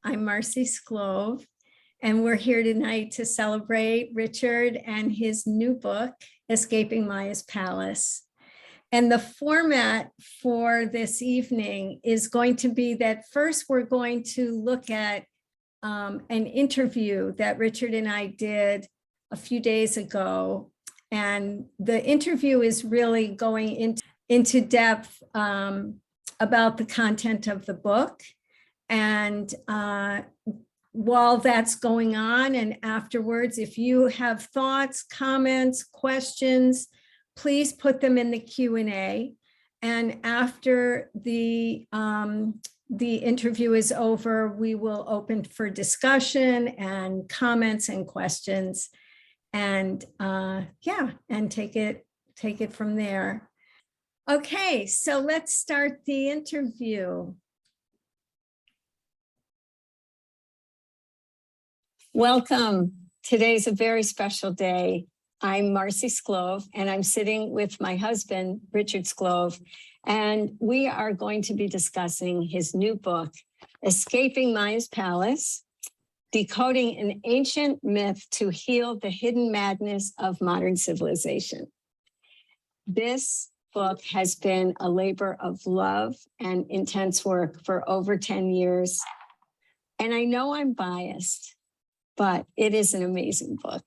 I'm Marcy Sclove, and we're here tonight to celebrate Richard and his new book, Escaping Maya's Palace. And the format for this evening is going to be that first we're going to look at an interview that Richard and I did a few days ago. And the interview is really going into depth about the content of the book. And while that's going on and afterwards, if you have thoughts, comments, questions, please put them in the Q&A. And after the interview is over, we will open for discussion and comments and questions. And and take it from there. Okay, so let's start the interview. Welcome. Today's a very special day. I'm Marcy Sclove, and I'm sitting with my husband, Richard Sclove, and we are going to be discussing his new book, Escaping Maya's Palace, Decoding an Ancient Myth to Heal the Hidden Madness of Modern Civilization. This book has been a labor of love and intense work for over 10 years. And I know I'm biased, but it is an amazing book.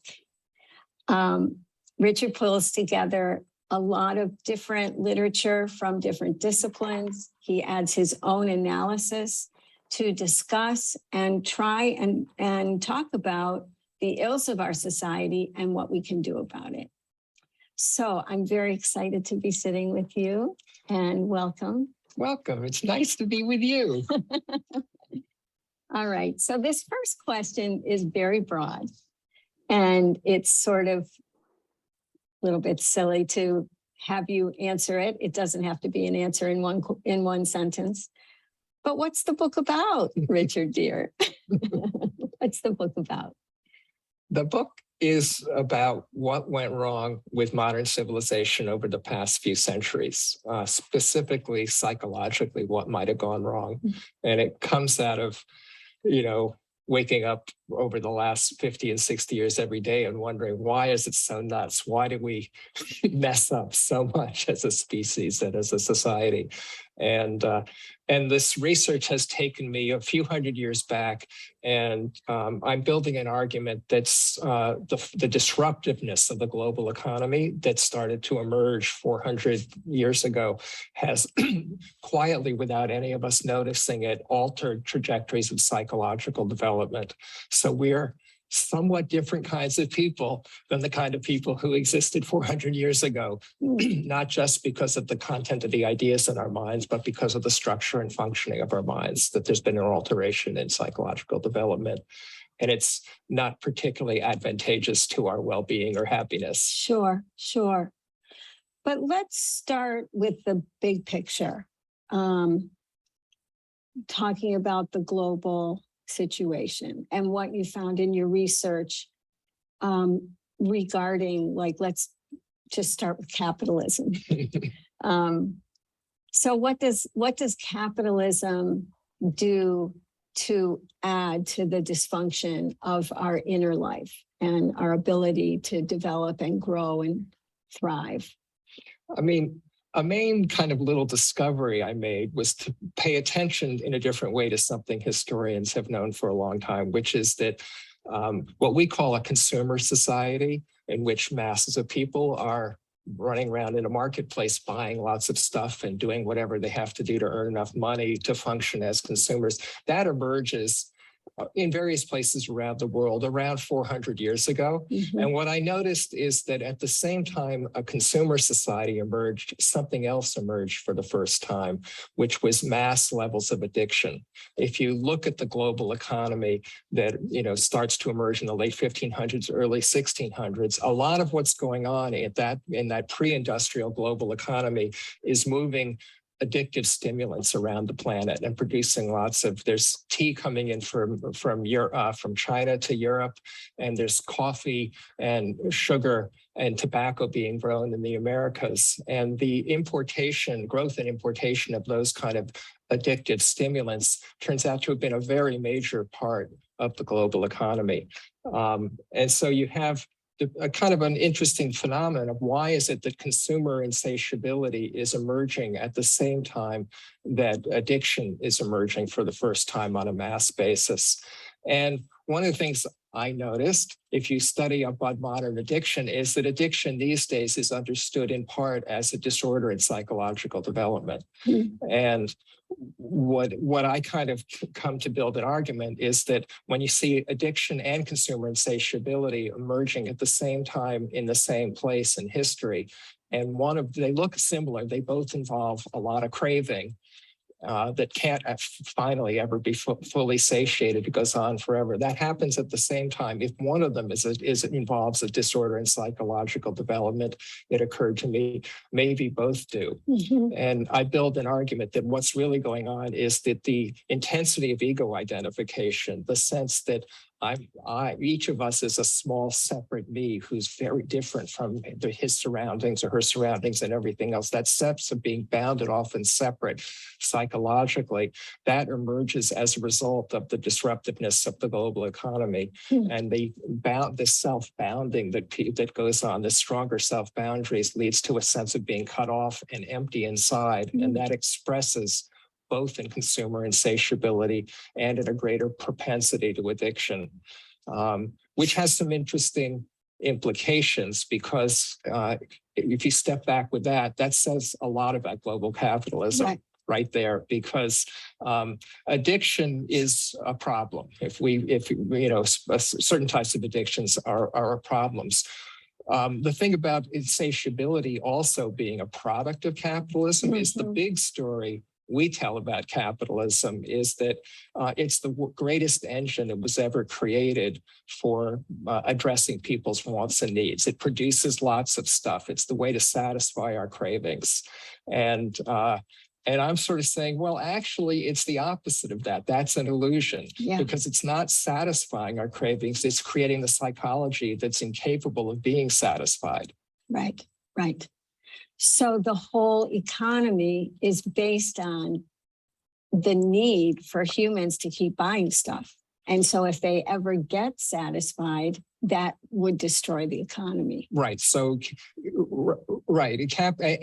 Richard pulls together a lot of different literature from different disciplines. He adds his own analysis to discuss and try and talk about the ills of our society and what we can do about it. So I'm very excited to be sitting with you, and welcome. Welcome. It's nice to be with you. All right. So this first question is very broad, and it's sort of a little bit silly to have you answer it. It doesn't have to be an answer in one sentence. But what's the book about, Richard, dear? What's the book about? The book is about what went wrong with modern civilization over the past few centuries, specifically psychologically, what might have gone wrong. And it comes out of, waking up over the last 50 and 60 years every day and wondering, why is it so nuts? Why do we mess up so much as a species and as a society? And this research has taken me a few hundred years back, and I'm building an argument that's the disruptiveness of the global economy that started to emerge 400 years ago has quietly, without any of us noticing it, altered trajectories of psychological development. So we're somewhat different kinds of people than the kind of people who existed 400 years ago, not just because of the content of the ideas in our minds, but because of the structure and functioning of our minds, that there's been an alteration in psychological development. And it's not particularly advantageous to our well-being or happiness. Sure. But let's start with the big picture, talking about the global situation and what you found in your research regarding, let's just start with capitalism. So what does capitalism do to add to the dysfunction of our inner life and our ability to develop and grow and thrive? I mean, a main kind of little discovery I made was to pay attention in a different way to something historians have known for a long time, which is that what we call a consumer society, in which masses of people are running around in a marketplace buying lots of stuff and doing whatever they have to do to earn enough money to function as consumers, that emerges in various places around the world around 400 years ago. And what I noticed is that at the same time a consumer society emerged, something else emerged for the first time, which was mass levels of addiction. If you look at the global economy that starts to emerge in the late 1500s, early 1600s, a lot of what's going on in that pre-industrial global economy is moving addictive stimulants around the planet and producing lots of, there's tea coming in from Europe, from China to Europe, and there's coffee and sugar and tobacco being grown in the Americas. And the growth and importation of those kind of addictive stimulants turns out to have been a very major part of the global economy. And so you have a kind of an interesting phenomenon of why is it that consumer insatiability is emerging at the same time that addiction is emerging for the first time on a mass basis. And one of the things I noticed, if you study about modern addiction, is that addiction these days is understood in part as a disorder in psychological development. And what I kind of come to build an argument is that when you see addiction and consumer insatiability emerging at the same time in the same place in history, and they look similar, they both involve a lot of craving that can't finally ever be fully satiated. It goes on forever. That happens at the same time. If one of them involves a disorder in psychological development, it occurred to me, maybe both do. And I build an argument that what's really going on is that the intensity of ego identification, the sense that each of us is a small separate me who's very different from his surroundings or her surroundings and everything else. That sense of being bounded off and separate psychologically, that emerges as a result of the disruptiveness of the global economy and the self-bounding that goes on. The stronger self-boundaries leads to a sense of being cut off and empty inside, and that expresses both in consumer insatiability and in a greater propensity to addiction, which has some interesting implications because if you step back with that says a lot about global capitalism right there, because addiction is a problem. If certain types of addictions are problems. The thing about insatiability also being a product of capitalism is the big story we tell about capitalism is that it's the greatest engine that was ever created for addressing people's wants and needs. It produces lots of stuff. It's the way to satisfy our cravings. And I'm sort of saying, well, actually, it's the opposite of that. That's an illusion because it's not satisfying our cravings. It's creating the psychology that's incapable of being satisfied. Right, right. So the whole economy is based on the need for humans to keep buying stuff. And so if they ever get satisfied, that would destroy the economy. Right. So, right.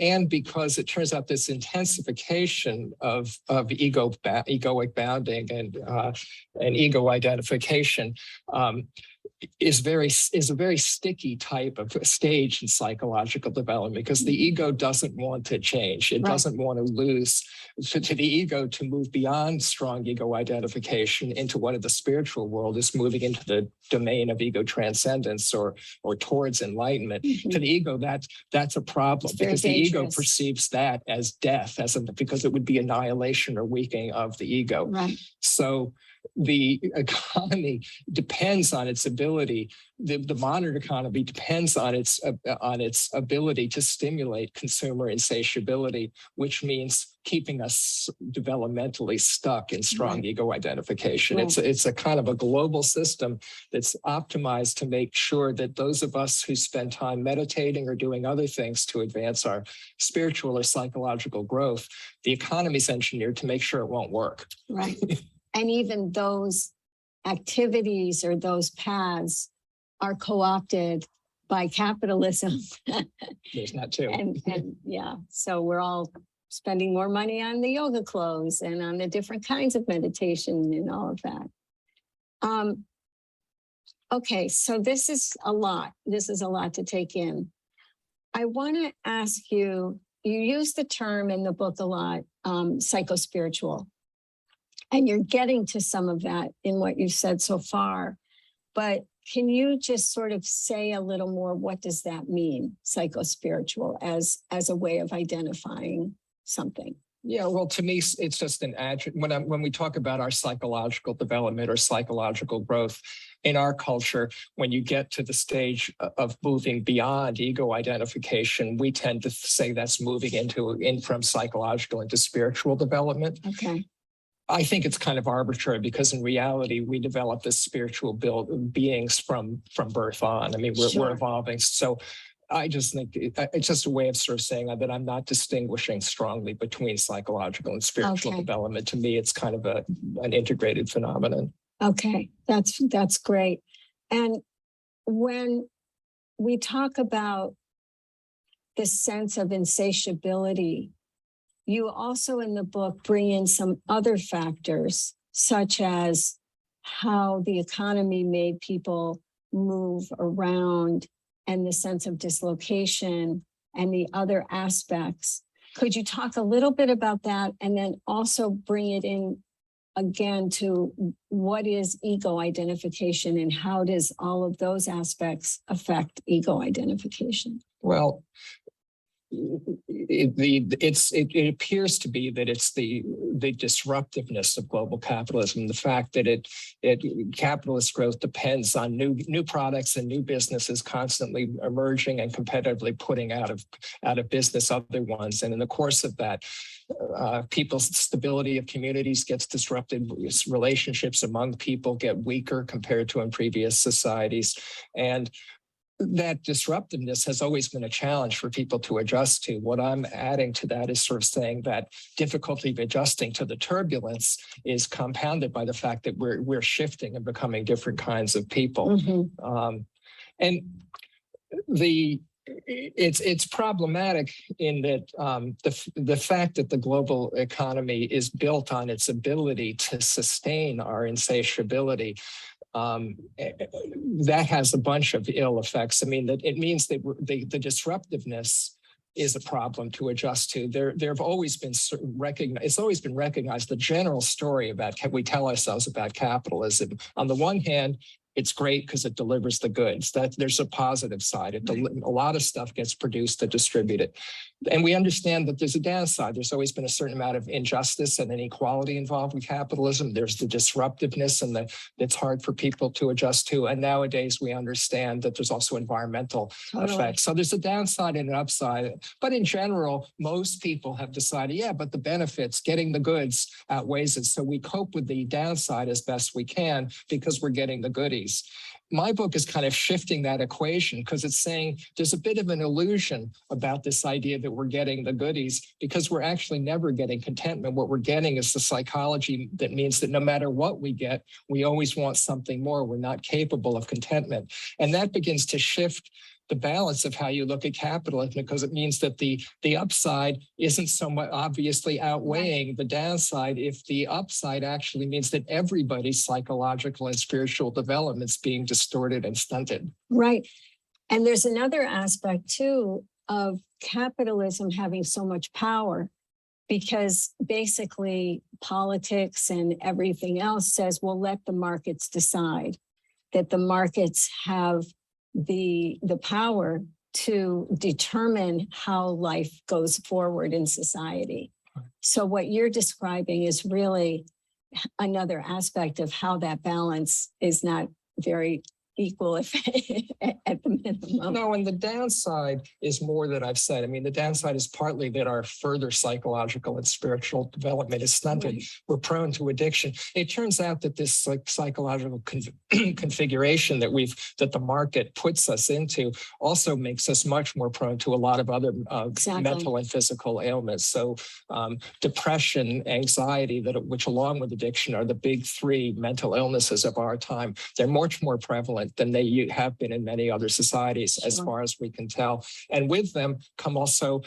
And because it turns out this intensification of egoic bounding and ego identification is a very sticky type of stage in psychological development because the ego doesn't want to change. It doesn't want to lose to the ego to move beyond strong ego identification into what in the spiritual world is moving into the domain of ego transcendence or towards enlightenment. To the ego, that's a problem because the ego perceives that as death, because it would be annihilation or weakening of the ego. Right. So the economy depends on its ability. The modern economy depends on its ability to stimulate consumer insatiability, which means keeping us developmentally stuck in strong ego identification. It's a kind of a global system that's optimized to make sure that those of us who spend time meditating or doing other things to advance our spiritual or psychological growth, the economy's engineered to make sure it won't work. Right. And even those activities or those paths are co-opted by capitalism. There's that too. and so we're all spending more money on the yoga clothes and on the different kinds of meditation and all of that. Okay, so this is a lot. This is a lot to take in. I want to ask you, you use the term in the book a lot, psychospiritual. And you're getting to some of that in what you've said so far. But can you just sort of say a little more, what does that mean, psychospiritual, as a way of identifying something? Yeah, well, to me, it's just an adjective. When we talk about our psychological development or psychological growth in our culture, when you get to the stage of moving beyond ego identification, we tend to say that's moving in from psychological into spiritual development. Okay. I think it's kind of arbitrary because in reality, we develop this spiritual beings from birth on. I mean, we're evolving. So I just think it's just a way of sort of saying that I'm not distinguishing strongly between psychological and spiritual development. To me, it's kind of an integrated phenomenon. Okay, that's great. And when we talk about the sense of insatiability, you also in the book bring in some other factors, such as how the economy made people move around and the sense of dislocation and the other aspects. Could you talk a little bit about that and then also bring it in again to what is ego identification and how does all of those aspects affect ego identification? Well, it appears to be that it's the disruptiveness of global capitalism, the fact that capitalist growth depends on new products and new businesses constantly emerging and competitively putting out of business other ones, and in the course of that, people's stability of communities gets disrupted. Relationships among people get weaker compared to in previous societies, and that disruptiveness has always been a challenge for people to adjust to. What I'm adding to that is sort of saying that difficulty of adjusting to the turbulence is compounded by the fact that we're shifting and becoming different kinds of people. Mm-hmm. And it's problematic in that the fact that the global economy is built on its ability to sustain our insatiability, that has a bunch of ill effects. I mean, that it means that the disruptiveness is a problem to adjust to. There have always been recognized. It's always been recognized. The general story about we tell ourselves about capitalism. On the one hand, it's great because it delivers the goods. That there's a positive side. A lot of stuff gets produced and distributed. And we understand that there's a downside. There's always been a certain amount of injustice and inequality involved with capitalism. There's the disruptiveness and it's hard for people to adjust to. And nowadays we understand that there's also environmental effects. So there's a downside and an upside. But in general, most people have decided, yeah, but the benefits, getting the goods outweighs it. So we cope with the downside as best we can because we're getting the goodies. My book is kind of shifting that equation because it's saying there's a bit of an illusion about this idea that we're getting the goodies because we're actually never getting contentment. What we're getting is the psychology that means that no matter what we get, we always want something more. We're not capable of contentment. And that begins to shift the balance of how you look at capitalism, because it means that the upside isn't somewhat obviously outweighing the downside if the upside actually means that everybody's psychological and spiritual development's being distorted and stunted. Right. And there's another aspect too of capitalism having so much power, because basically politics and everything else says, well, let the markets decide, that the markets have the power to determine how life goes forward in society. So what you're describing is really another aspect of how that balance is not very equal if at the minimum. No, and the downside is more that I've said. I mean, the downside is partly that our further psychological and spiritual development is stunted. Right. We're prone to addiction. It turns out that this psychological configuration that the market puts us into also makes us much more prone to a lot of other mental and physical ailments. So depression, anxiety, which along with addiction are the big three mental illnesses of our time. They're much more prevalent than they have been in many other societies, as far as we can tell. And with them come also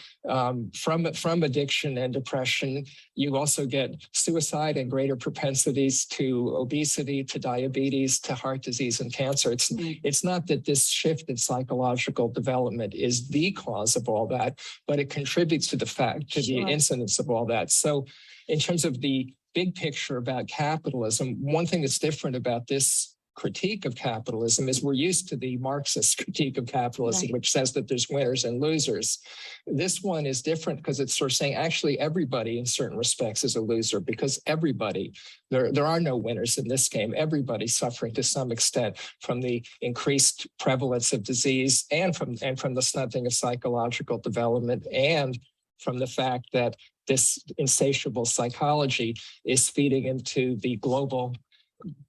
from addiction and depression, you also get suicide and greater propensities to obesity, to diabetes, to heart disease and cancer. It's not that this shift in psychological development is the cause of all that, but it contributes to the incidence of all that. So in terms of the big picture about capitalism, one thing that's different about this critique of capitalism is we're used to the Marxist critique of capitalism, Right. which says that there's winners and losers. This one is different because it's sort of saying actually everybody in certain respects is a loser, because everybody, there are no winners in this game. Everybody's suffering to some extent from the increased prevalence of disease and from the stunting of psychological development, and from the fact that this insatiable psychology is feeding into the global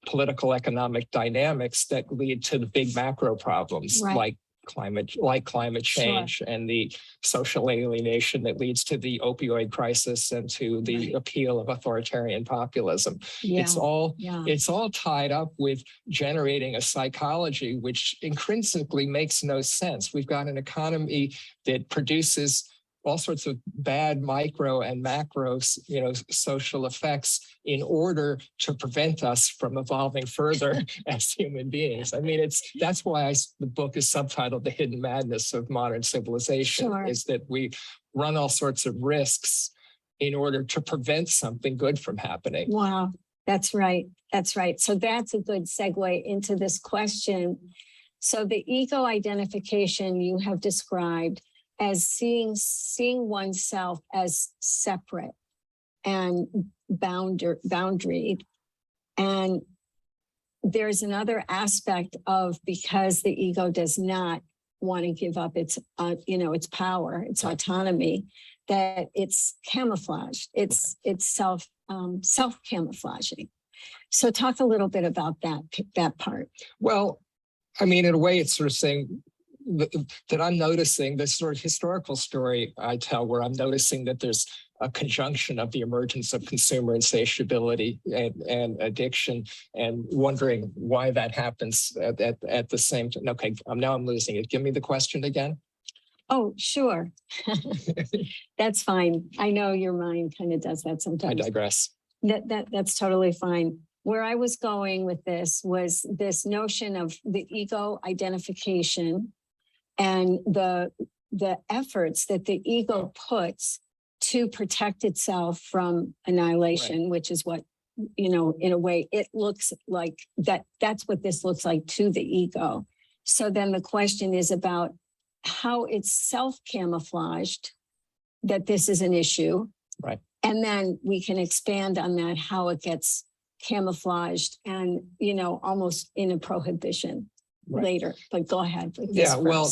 political economic dynamics that lead to the big macro problems, Right. like climate change and the social alienation that leads to the opioid crisis and to the appeal of authoritarian populism. Yeah. It's all Yeah. it's all tied up with generating a psychology which intrinsically makes no sense. We've got an economy that produces all sorts of bad micro and macro, social effects in order to prevent us from evolving further as human beings. I mean, that's why the book is subtitled "The Hidden Madness of Modern Civilization." Sure. Is that we run all sorts of risks in order to prevent something good from happening. Wow, that's right. That's right. So that's a good segue into this question. So the ego identification you have described as seeing oneself as separate and boundaried. And there's another aspect of, because the ego does not want to give up its power, its autonomy, that it's camouflaged. It's self-camouflaging. So talk a little bit about that part. Well, I mean, in a way, it's sort of saying that I'm noticing this sort of historical story I tell, where I'm noticing that there's a conjunction of the emergence of consumer insatiability and addiction, and wondering why that happens at the same time. Okay, now I'm losing it. Give me the question again. Oh, sure. That's fine. I know your mind kind of does that sometimes. I digress. That's totally fine. Where I was going with this was this notion of the ego identification and the efforts that the ego puts to protect itself from annihilation, which is what, in a way it looks like that's what this looks like to the ego. So then the question is about how it's self-camouflaged, that this is an issue. Right. And then we can expand on that, how it gets camouflaged and, almost in a prohibition later. But go ahead. Well,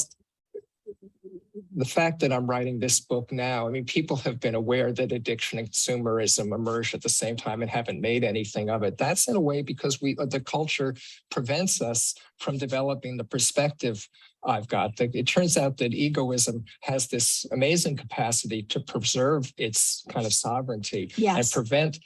the fact that I'm writing this book now, I mean, people have been aware that addiction and consumerism emerged at the same time and haven't made anything of it. That's in a way because the culture prevents us from developing the perspective I've got. It turns out that egoism has this amazing capacity to preserve its kind of sovereignty and prevent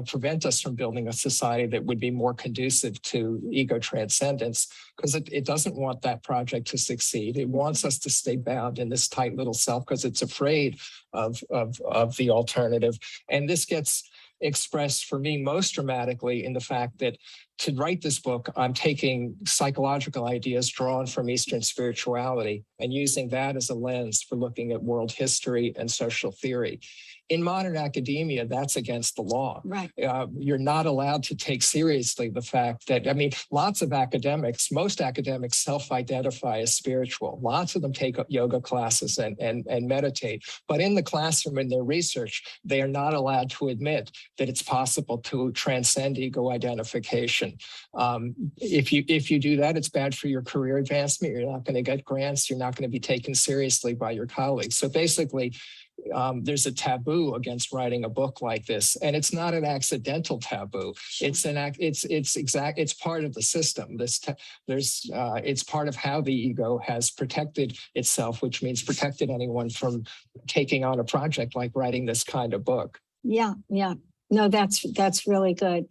prevent us from building a society that would be more conducive to ego transcendence, because it doesn't want that project to succeed. It wants us to stay bound in this tight little self because it's afraid of the alternative. And this gets expressed for me most dramatically in the fact that to write this book, I'm taking psychological ideas drawn from Eastern spirituality and using that as a lens for looking at world history and social theory. In modern academia, that's against the law. Right. You're not allowed to take seriously the fact that, lots of academics, most academics self-identify as spiritual. Lots of them take up yoga classes and meditate. But in the classroom, in their research, they are not allowed to admit that it's possible to transcend ego identification. If you do that, it's bad for your career advancement. You're not going to get grants. You're not going to be taken seriously by your colleagues. So basically, there's a taboo against writing a book like this, and it's not an accidental taboo. It's part of the system. It's part of how the ego has protected itself, which means protected anyone from taking on a project like writing this kind of book. Yeah. No, that's really good.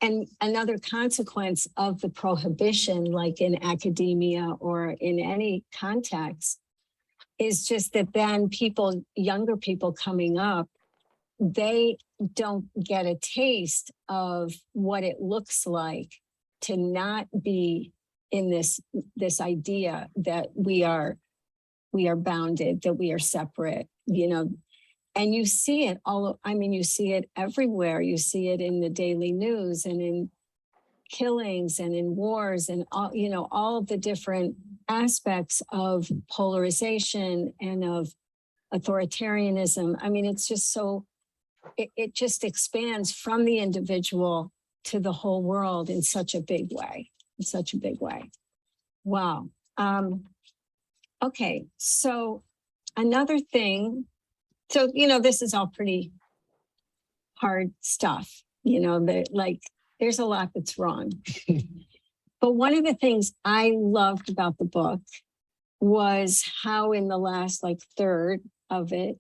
And another consequence of the prohibition, like in academia or in any context, is just that then younger people coming up, they don't get a taste of what it looks like to not be in this idea that we are bounded, that we are separate, and you see it you see it everywhere. You see it in the daily news and killings and in wars and all, all of the different aspects of polarization and of authoritarianism. I mean, it's just so, it just expands from the individual to the whole world in such a big way, Wow. Okay, so another thing, so, this is all pretty hard stuff, there's a lot that's wrong. But one of the things I loved about the book was how in the last third of it,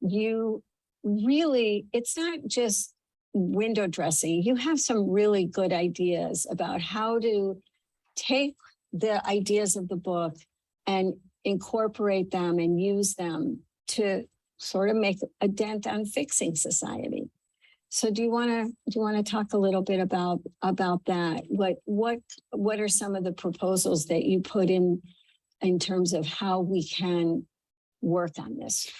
you really, it's not just window dressing. You have some really good ideas about how to take the ideas of the book and incorporate them and use them to sort of make a dent on fixing society. So do you want to talk a little bit about that? What are some of the proposals that you put in terms of how we can work on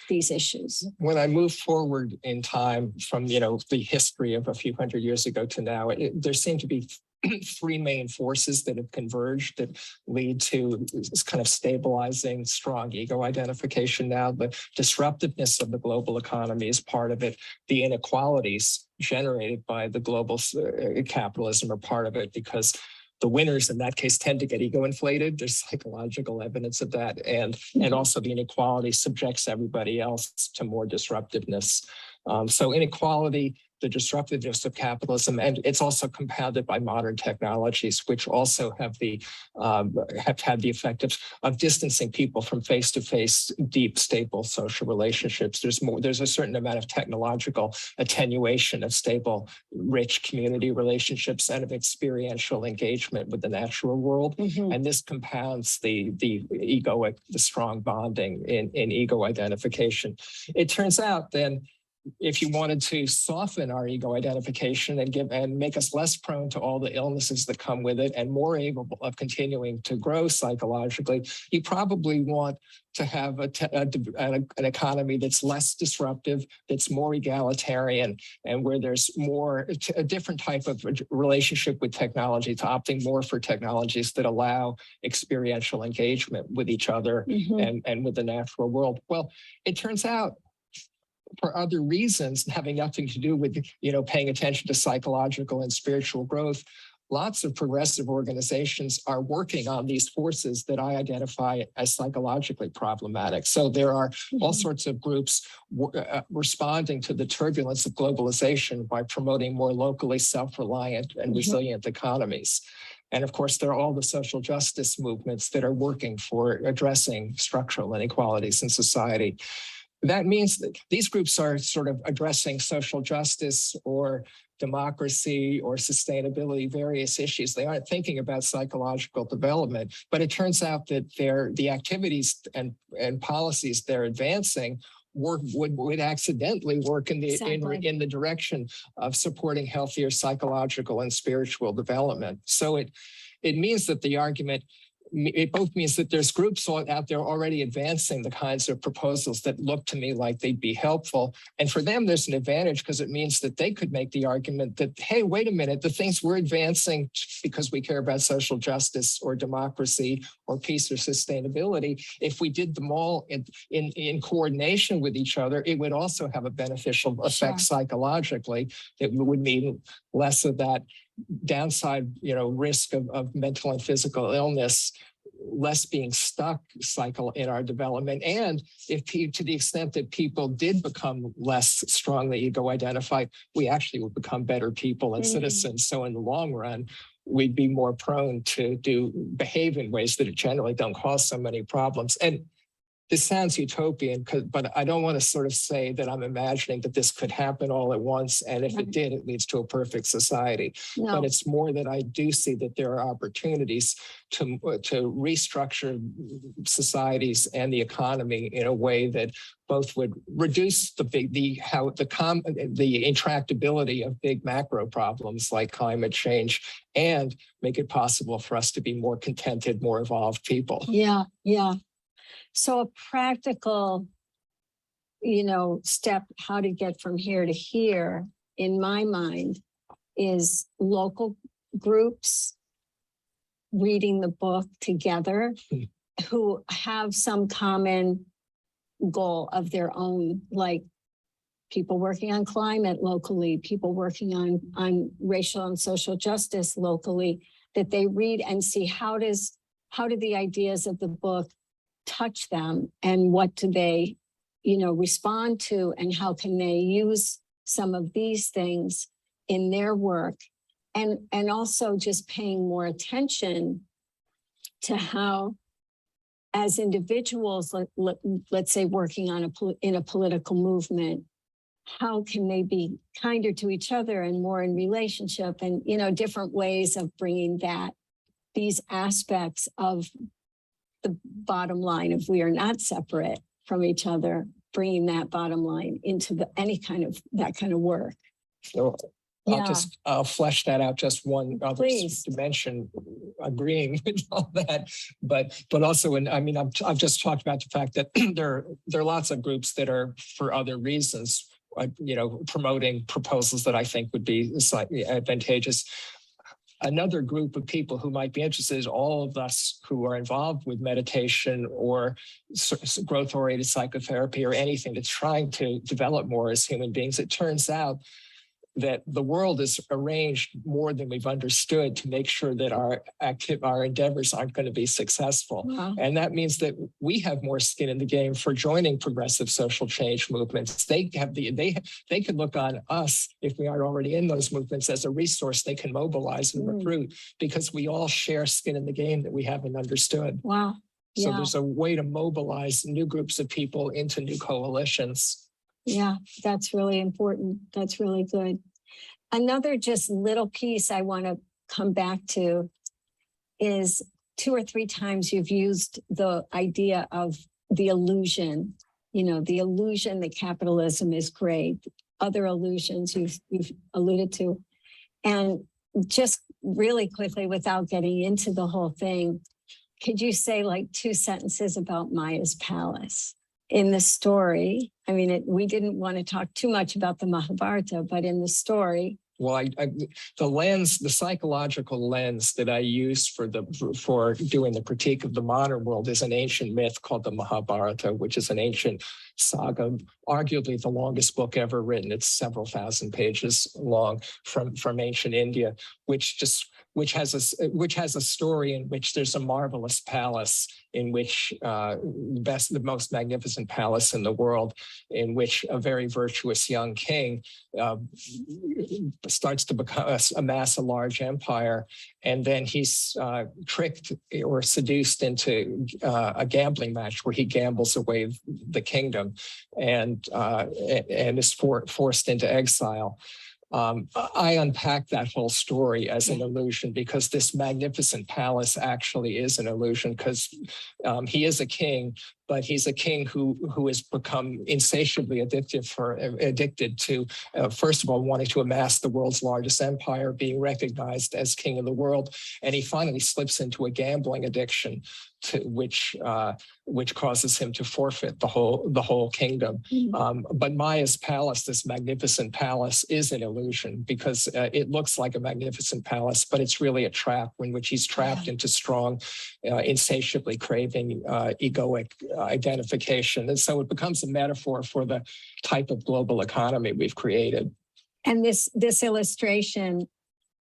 these issues? When I move forward in time from, the history of a few hundred years ago to now, there seem to be three main forces that have converged that lead to this kind of stabilizing, strong ego identification now. The disruptiveness of the global economy is part of it. The inequalities generated by the global capitalism are part of it, because the winners in that case tend to get ego inflated. There's psychological evidence of that. And also the inequality subjects everybody else to more disruptiveness. So inequality, the disruptiveness of capitalism, and it's also compounded by modern technologies, which also have had the effect of distancing people from face-to-face, deep, stable social relationships. There's a certain amount of technological attenuation of stable, rich community relationships and of experiential engagement with the natural world. And this compounds the egoic, the strong bonding in ego identification. It turns out then, if you wanted to soften our ego identification and make us less prone to all the illnesses that come with it and more able of continuing to grow psychologically, you probably want to have an economy that's less disruptive, that's more egalitarian, and where there's a different type of relationship with technology, to opting more for technologies that allow experiential engagement with each other and with the natural world. Well, it turns out, for other reasons having nothing to do with, paying attention to psychological and spiritual growth, lots of progressive organizations are working on these forces that I identify as psychologically problematic. So there are all sorts of groups responding to the turbulence of globalization by promoting more locally self-reliant and resilient economies. And of course, there are all the social justice movements that are working for addressing structural inequalities in society. That means that these groups are sort of addressing social justice or democracy or sustainability, various issues. They aren't thinking about psychological development, but it turns out that the activities and policies they're advancing would accidentally work in the direction of supporting healthier psychological and spiritual development. So it means that the argument, it both means that there's groups out there already advancing the kinds of proposals that look to me like they'd be helpful. And for them, there's an advantage because it means that they could make the argument that, hey, wait a minute, the things we're advancing because we care about social justice or democracy or peace or sustainability, if we did them all in coordination with each other, it would also have a beneficial effect psychologically. It would mean less of that downside, risk of mental and physical illness, less being stuck cycle in our development. And to the extent that people did become less strongly ego identified, we actually would become better people and citizens. So in the long run, we'd be more prone to behave in ways that generally don't cause so many problems. And this sounds utopian, but I don't want to sort of say that I'm imagining that this could happen all at once. And if it did, it leads to a perfect society. No. But it's more that I do see that there are opportunities to restructure societies and the economy in a way that both would reduce the intractability of big macro problems like climate change and make it possible for us to be more contented, more evolved people. Yeah. So a practical, step, how to get from here to here, in my mind, is local groups reading the book together who have some common goal of their own, like people working on climate locally, people working on racial and social justice locally, that they read and see how do the ideas of the book touch them, and what do they, respond to, and how can they use some of these things in their work, and also just paying more attention to how, as individuals, let's say working on in a political movement, how can they be kinder to each other and more in relationship, and different ways of bringing these aspects of the bottom line, if we are not separate from each other, bringing that bottom line into that kind of work. So I'll flesh that out just one other dimension, agreeing with all that, but also, I've just talked about the fact that there are lots of groups that are, for other reasons, promoting proposals that I think would be slightly advantageous. Another group of people who might be interested is all of us who are involved with meditation or growth-oriented psychotherapy or anything that's trying to develop more as human beings. It turns out that the world is arranged more than we've understood to make sure that our endeavors aren't going to be successful. Wow. And that means that we have more skin in the game for joining progressive social change movements. They can look on us, if we aren't already in those movements, as a resource they can mobilize and recruit, because we all share skin in the game that we haven't understood. Wow. So there's a way to mobilize new groups of people into new coalitions. Yeah, that's really important. That's really good. Another just little piece I want to come back to is 2 or 3 times you've used the idea of the illusion, the illusion that capitalism is great, other illusions you've alluded to. And just really quickly, without getting into the whole thing, could you say like 2 sentences about Maya's palace? In the story, we didn't want to talk too much about the Mahabharata, but in the story. Well, the psychological lens that I use for doing the critique of the modern world is an ancient myth called the Mahabharata, which is an ancient saga, arguably the longest book ever written. It's several thousand pages long from ancient India, which has a story in which there's a marvelous palace in which the most magnificent palace in the world, in which a very virtuous young king starts to amass a large empire, and then he's tricked or seduced into a gambling match where he gambles away the kingdom and is forced into exile. I unpack that whole story as an illusion, because this magnificent palace actually is an illusion, because he is a king, but he's a king who has become insatiably addicted to, first of all, wanting to amass the world's largest empire, being recognized as king of the world. And he finally slips into a gambling addiction, which causes him to forfeit the whole kingdom. Mm-hmm. But Maya's palace, this magnificent palace, is an illusion, because it looks like a magnificent palace, but it's really a trap in which he's trapped into strong, insatiably craving, egoic identification. And so it becomes a metaphor for the type of global economy we've created. And this illustration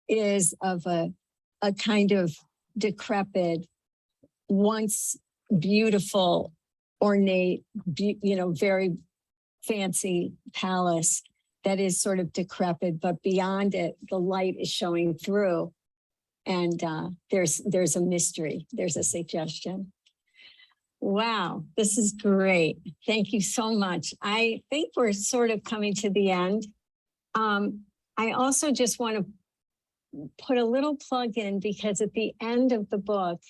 is of a kind of decrepit, once beautiful, ornate, very fancy palace that is sort of decrepit, but beyond it, the light is showing through. And there's a mystery, there's a suggestion. Wow, this is great. Thank you so much. I think we're sort of coming to the end. I also just want to put a little plug in, because at the end of the book,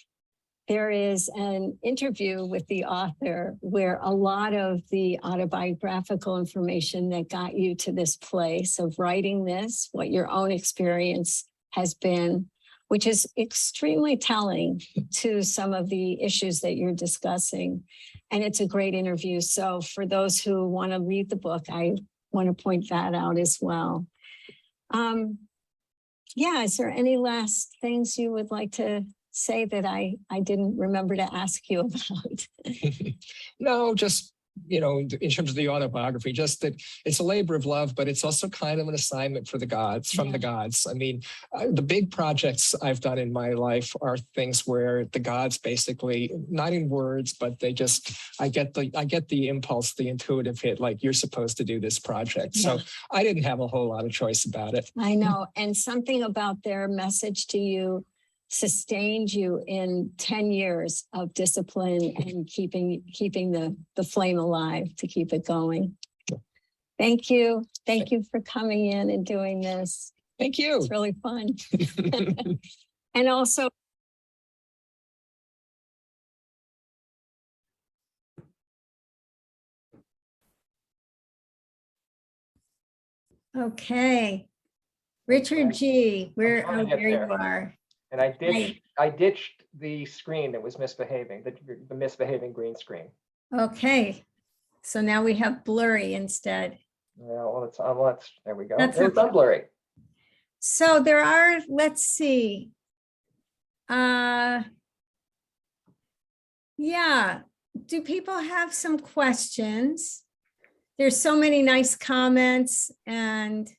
there is an interview with the author where a lot of the autobiographical information that got you to this place of writing this, what your own experience has been, which is extremely telling to some of the issues that you're discussing. And it's a great interview. So for those who want to read the book, I want to point that out as well. Yeah, is there any last things you would like to say that I didn't remember to ask you about? No, just, in terms of the autobiography, just that it's a labor of love, but it's also kind of an assignment for the gods, from the gods. I mean, the big projects I've done in my life are things where the gods basically, not in words, but they just, I get the impulse, the intuitive hit, like you're supposed to do this project. So I didn't have a whole lot of choice about it. I know. And something about their message to you sustained you in 10 years of discipline and keeping the flame alive to keep it going. Thank you. Thank you for coming in and doing this. Thank you. It's really fun. And also, Okay. Richard G, there you are. And I ditched the screen that was misbehaving, the misbehaving green screen. Okay. So now we have blurry instead. Well, there we go. That's It's okay. blurry. So there are, let's see. Yeah. Do people have some questions? There's so many nice comments, and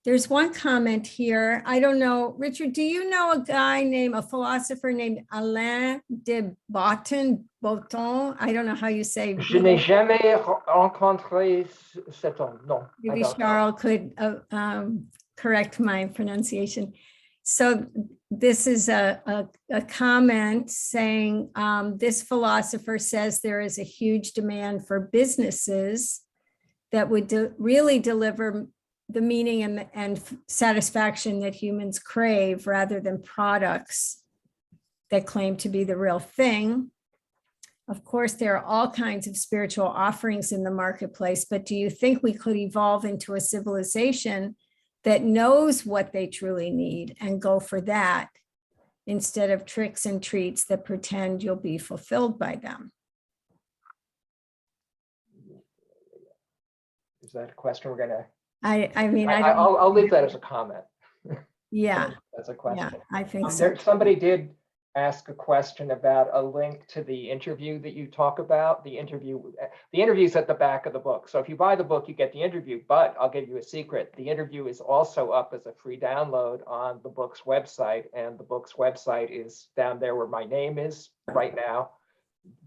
there's one comment here. I don't know, Richard, do you know a philosopher named Alain de Botton? I don't know how you say. Je n'ai jamais rencontré cet homme. No. Maybe Charles could correct my pronunciation. So this is a comment saying this philosopher says there is a huge demand for businesses that would really deliver the meaning and satisfaction that humans crave, rather than products that claim to be the real thing. Of course, there are all kinds of spiritual offerings in the marketplace, but do you think we could evolve into a civilization that knows what they truly need and go for that, instead of tricks and treats that pretend you'll be fulfilled by them? Is that a question we're gonna? I'll leave that as a comment. Yeah. That's a question. Yeah, I think so. Somebody did ask a question about a link to the interview that you talk about. The interview's at the back of the book. So if you buy the book, you get the interview, but I'll give you a secret. The interview is also up as a free download on the book's website, and the book's website is down there where my name is right now.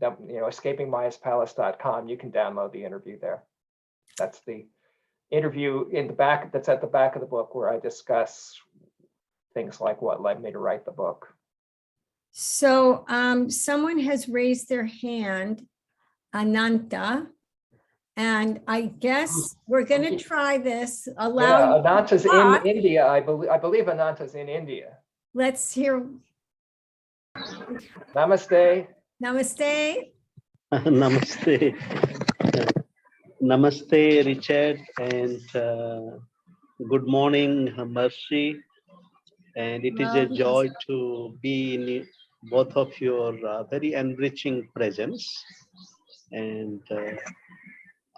escapingmyaspalace.com. You can download the interview there. That's the interview in the back, that's at the back of the book, where I discuss things like what led me to write the book. So someone has raised their hand, Ananta, and I guess we're going to try this. Ananta's in India. I believe Ananta's in India. Let's hear. Namaste. Namaste. Namaste. Namaste, Richard, and good morning, Mercy. And it is a joy to be in both of your very enriching presence. And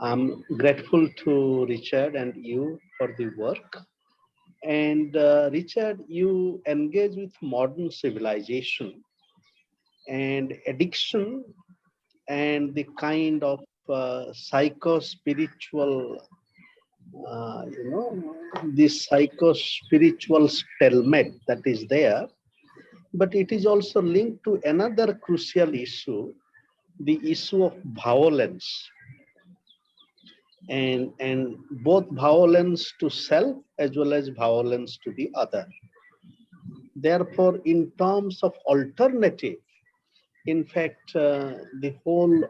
I'm grateful to Richard and you for the work. And Richard, you engage with modern civilization and addiction and the kind of psycho-spiritual, this psycho-spiritual stalemate that is there, but it is also linked to another crucial issue, the issue of violence, and both violence to self as well as violence to the other. Therefore, in terms of alternative, in fact, the whole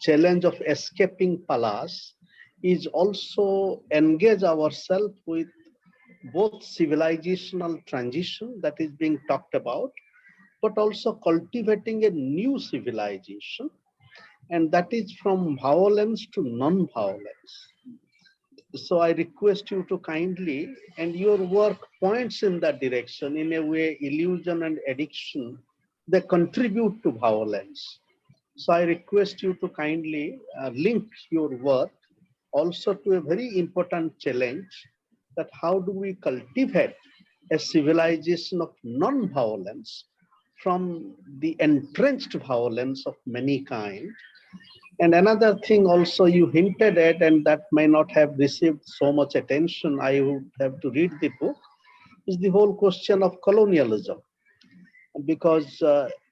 challenge of escaping palace is also engage ourselves with both civilizational transition that is being talked about, but also cultivating a new civilization, and that is from violence to non-violence. So I request you to kindly, and your work points in that direction. In a way, illusion and addiction, they contribute to violence. So I request you to kindly link your work also to a very important challenge that how do we cultivate a civilization of non-violence from the entrenched violence of many kinds. And another thing also you hinted at, and that may not have received so much attention, I would have to read the book, is the whole question of colonialism. Because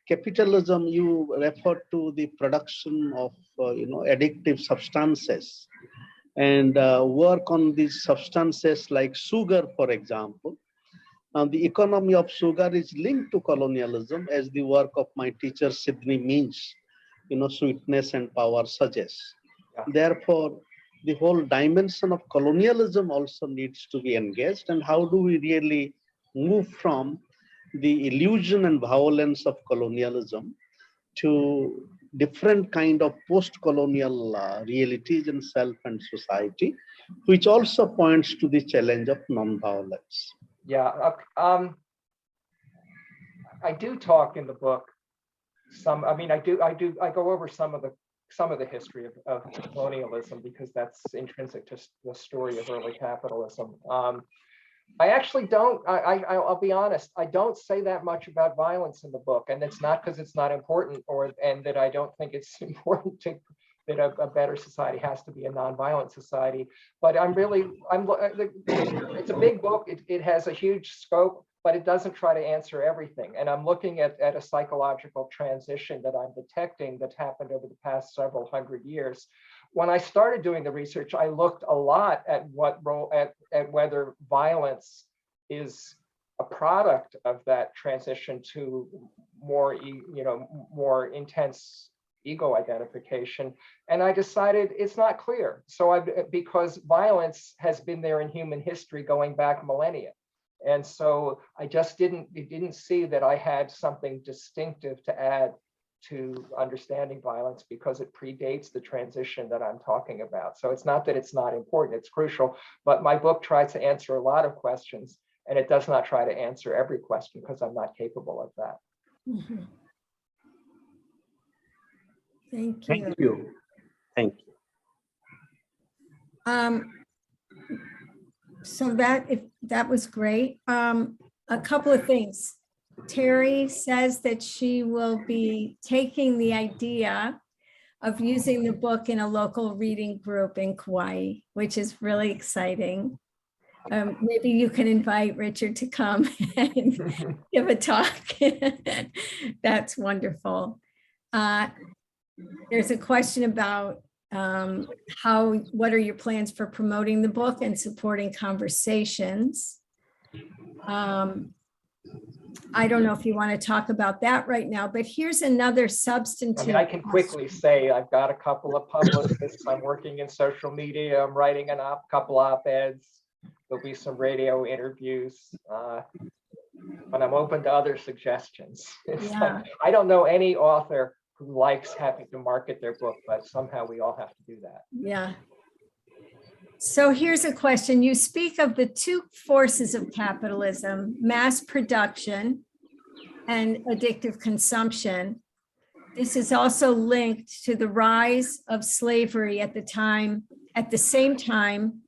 capitalism, you refer to the production of addictive substances and work on these substances like sugar, for example. The economy of sugar is linked to colonialism, as the work of my teacher Sidney Minch, Sweetness and Power suggests. Yeah. Therefore, the whole dimension of colonialism also needs to be engaged. And how do we really move from the illusion and violence of colonialism to different kind of post-colonial realities in self and society, which also points to the challenge of non-violence. Yeah, I do talk in the book I go over some of the history of colonialism because that's intrinsic to the story of early capitalism. I actually don't, I'll be honest, I don't say that much about violence in the book, and it's not because it's not important and that I don't think it's important that a better society has to be a nonviolent society. But it's a big book, it has a huge scope, but it doesn't try to answer everything. And I'm looking at a psychological transition that I'm detecting that's happened over the past several hundred years. When I started doing the research, I looked a lot at whether violence is a product of that transition to more intense ego identification. And I decided it's not clear. Because violence has been there in human history going back millennia. And so I just didn't see that I had something distinctive to add to understanding violence because it predates the transition that I'm talking about. So it's not that it's not important, it's crucial, but my book tries to answer a lot of questions and it does not try to answer every question because I'm not capable of that. Mm-hmm. Thank you. Thank you. Thank you. So that was great. A couple of things. Terry says that she will be taking the idea of using the book in a local reading group in Kauai, which is really exciting. Maybe you can invite Richard to come and give a talk. That's wonderful. There's a question about what are your plans for promoting the book and supporting conversations? I don't know if you want to talk about that right now, but here's another substantive. I can quickly say I've got a couple of publicists. I'm working in social media. I'm writing a couple op-eds. There'll be some radio interviews, but I'm open to other suggestions. Yeah. I don't know any author who likes having to market their book, but somehow we all have to do that. Yeah. So here's a question. You speak of the two forces of capitalism, mass production and addictive consumption. This is also linked to the rise of slavery at the same time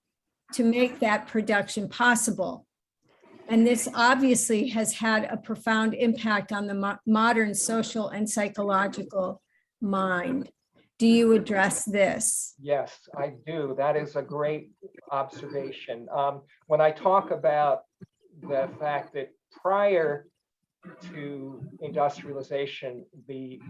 to make that production possible. And this obviously has had a profound impact on the modern social and psychological mind. Do you address this? Yes, I do. That is a great observation. When I talk about the fact that prior to industrialization, these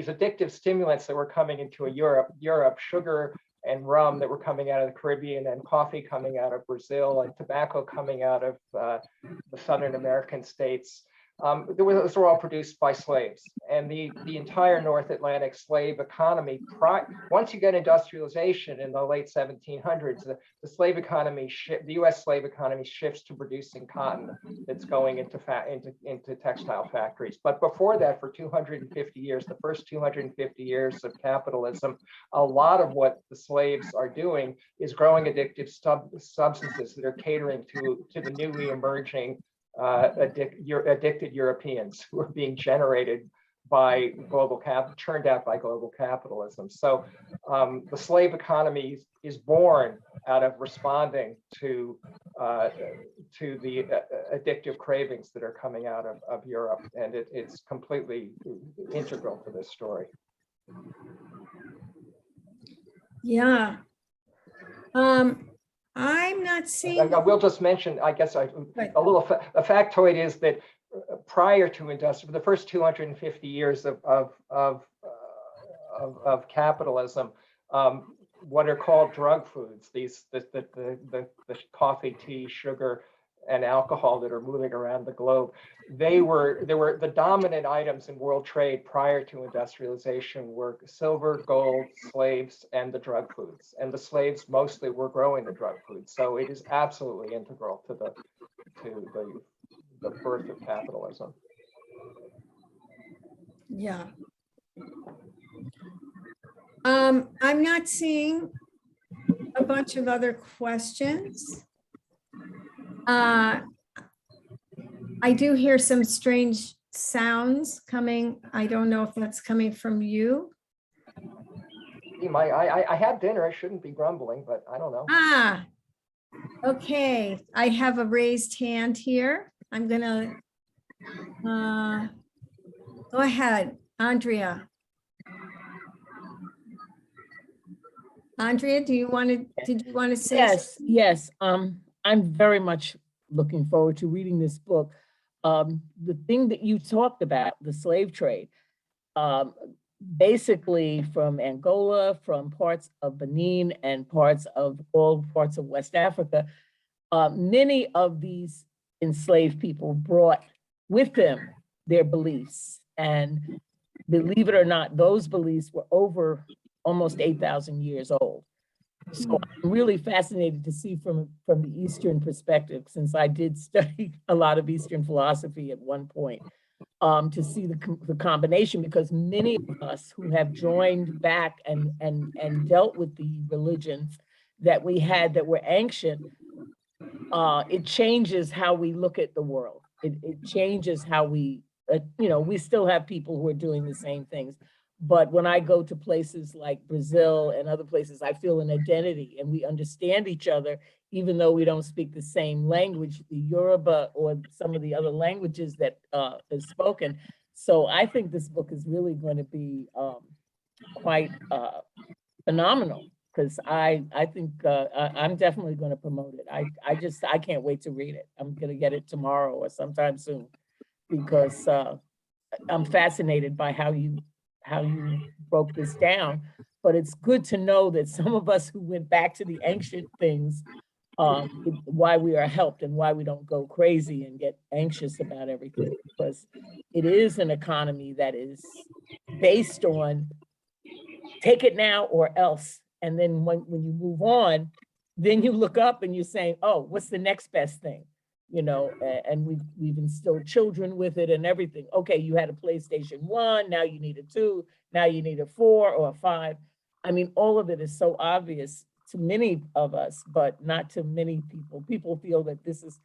addictive stimulants that were coming into Europe, sugar and rum that were coming out of the Caribbean, and coffee coming out of Brazil, and tobacco coming out of the Southern American states. Those were all produced by slaves, and the entire North Atlantic slave economy. Once you get industrialization in the late 1700s, the slave economy, the U.S. slave economy shifts to producing cotton that's going into textile factories. But before that, for 250 years, the first 250 years of capitalism, a lot of what the slaves are doing is growing addictive substances that are catering to the newly emerging addicted Europeans who are being generated by turned out by global capitalism. So the slave economy is born out of responding to the addictive cravings that are coming out of Europe. And it's completely integral to this story. Yeah. I'm not seeing. I will just mention, I guess, Right. a factoid is that prior to industrial, the first 250 years of capitalism, what are called drug foods, the coffee, tea, sugar, and alcohol that are moving around the globe, they were the dominant items in world trade prior to industrialization were silver, gold, slaves, and the drug foods. And the slaves mostly were growing the drug foods. So it is absolutely integral to the birth of capitalism. Yeah. I'm not seeing a bunch of other questions. I do hear some strange sounds coming. I don't know if that's coming from you. I had dinner. I shouldn't be grumbling, but I don't know. Ah, okay. I have a raised hand here. I'm gonna go ahead, Andrea. Andrea, did you want to say? Yes. I'm very much looking forward to reading this book. The thing that you talked about, the slave trade, basically from Angola, from parts of Benin and all parts of West Africa, many of these enslaved people brought with them their beliefs. And believe it or not, those beliefs were over almost 8,000 years old. So I'm really fascinated to see from the Eastern perspective, since I did study a lot of Eastern philosophy at one point, to see the combination, because many of us who have joined back and dealt with the religions that we had that were ancient, it changes how we look at the world. It changes how we, we still have people who are doing the same things. But when I go to places like Brazil and other places, I feel an identity and we understand each other, even though we don't speak the same language, the Yoruba or some of the other languages that is spoken. So I think this book is really going to be quite phenomenal, because I think I'm definitely going to promote it. I can't wait to read it. I'm going to get it tomorrow or sometime soon, because I'm fascinated by how you broke this down. But it's good to know that some of us who went back to the ancient things, why we are helped and why we don't go crazy and get anxious about everything, because it is an economy that is based on take it now or else. And then when you move on, then you look up and you're saying, oh, what's the next best thing? And we've instilled children with it and everything. Okay, you had a PlayStation 1, now you need a 2, now you need a 4 or a 5. I mean, all of it is so obvious to many of us, but not to many people. People feel that this is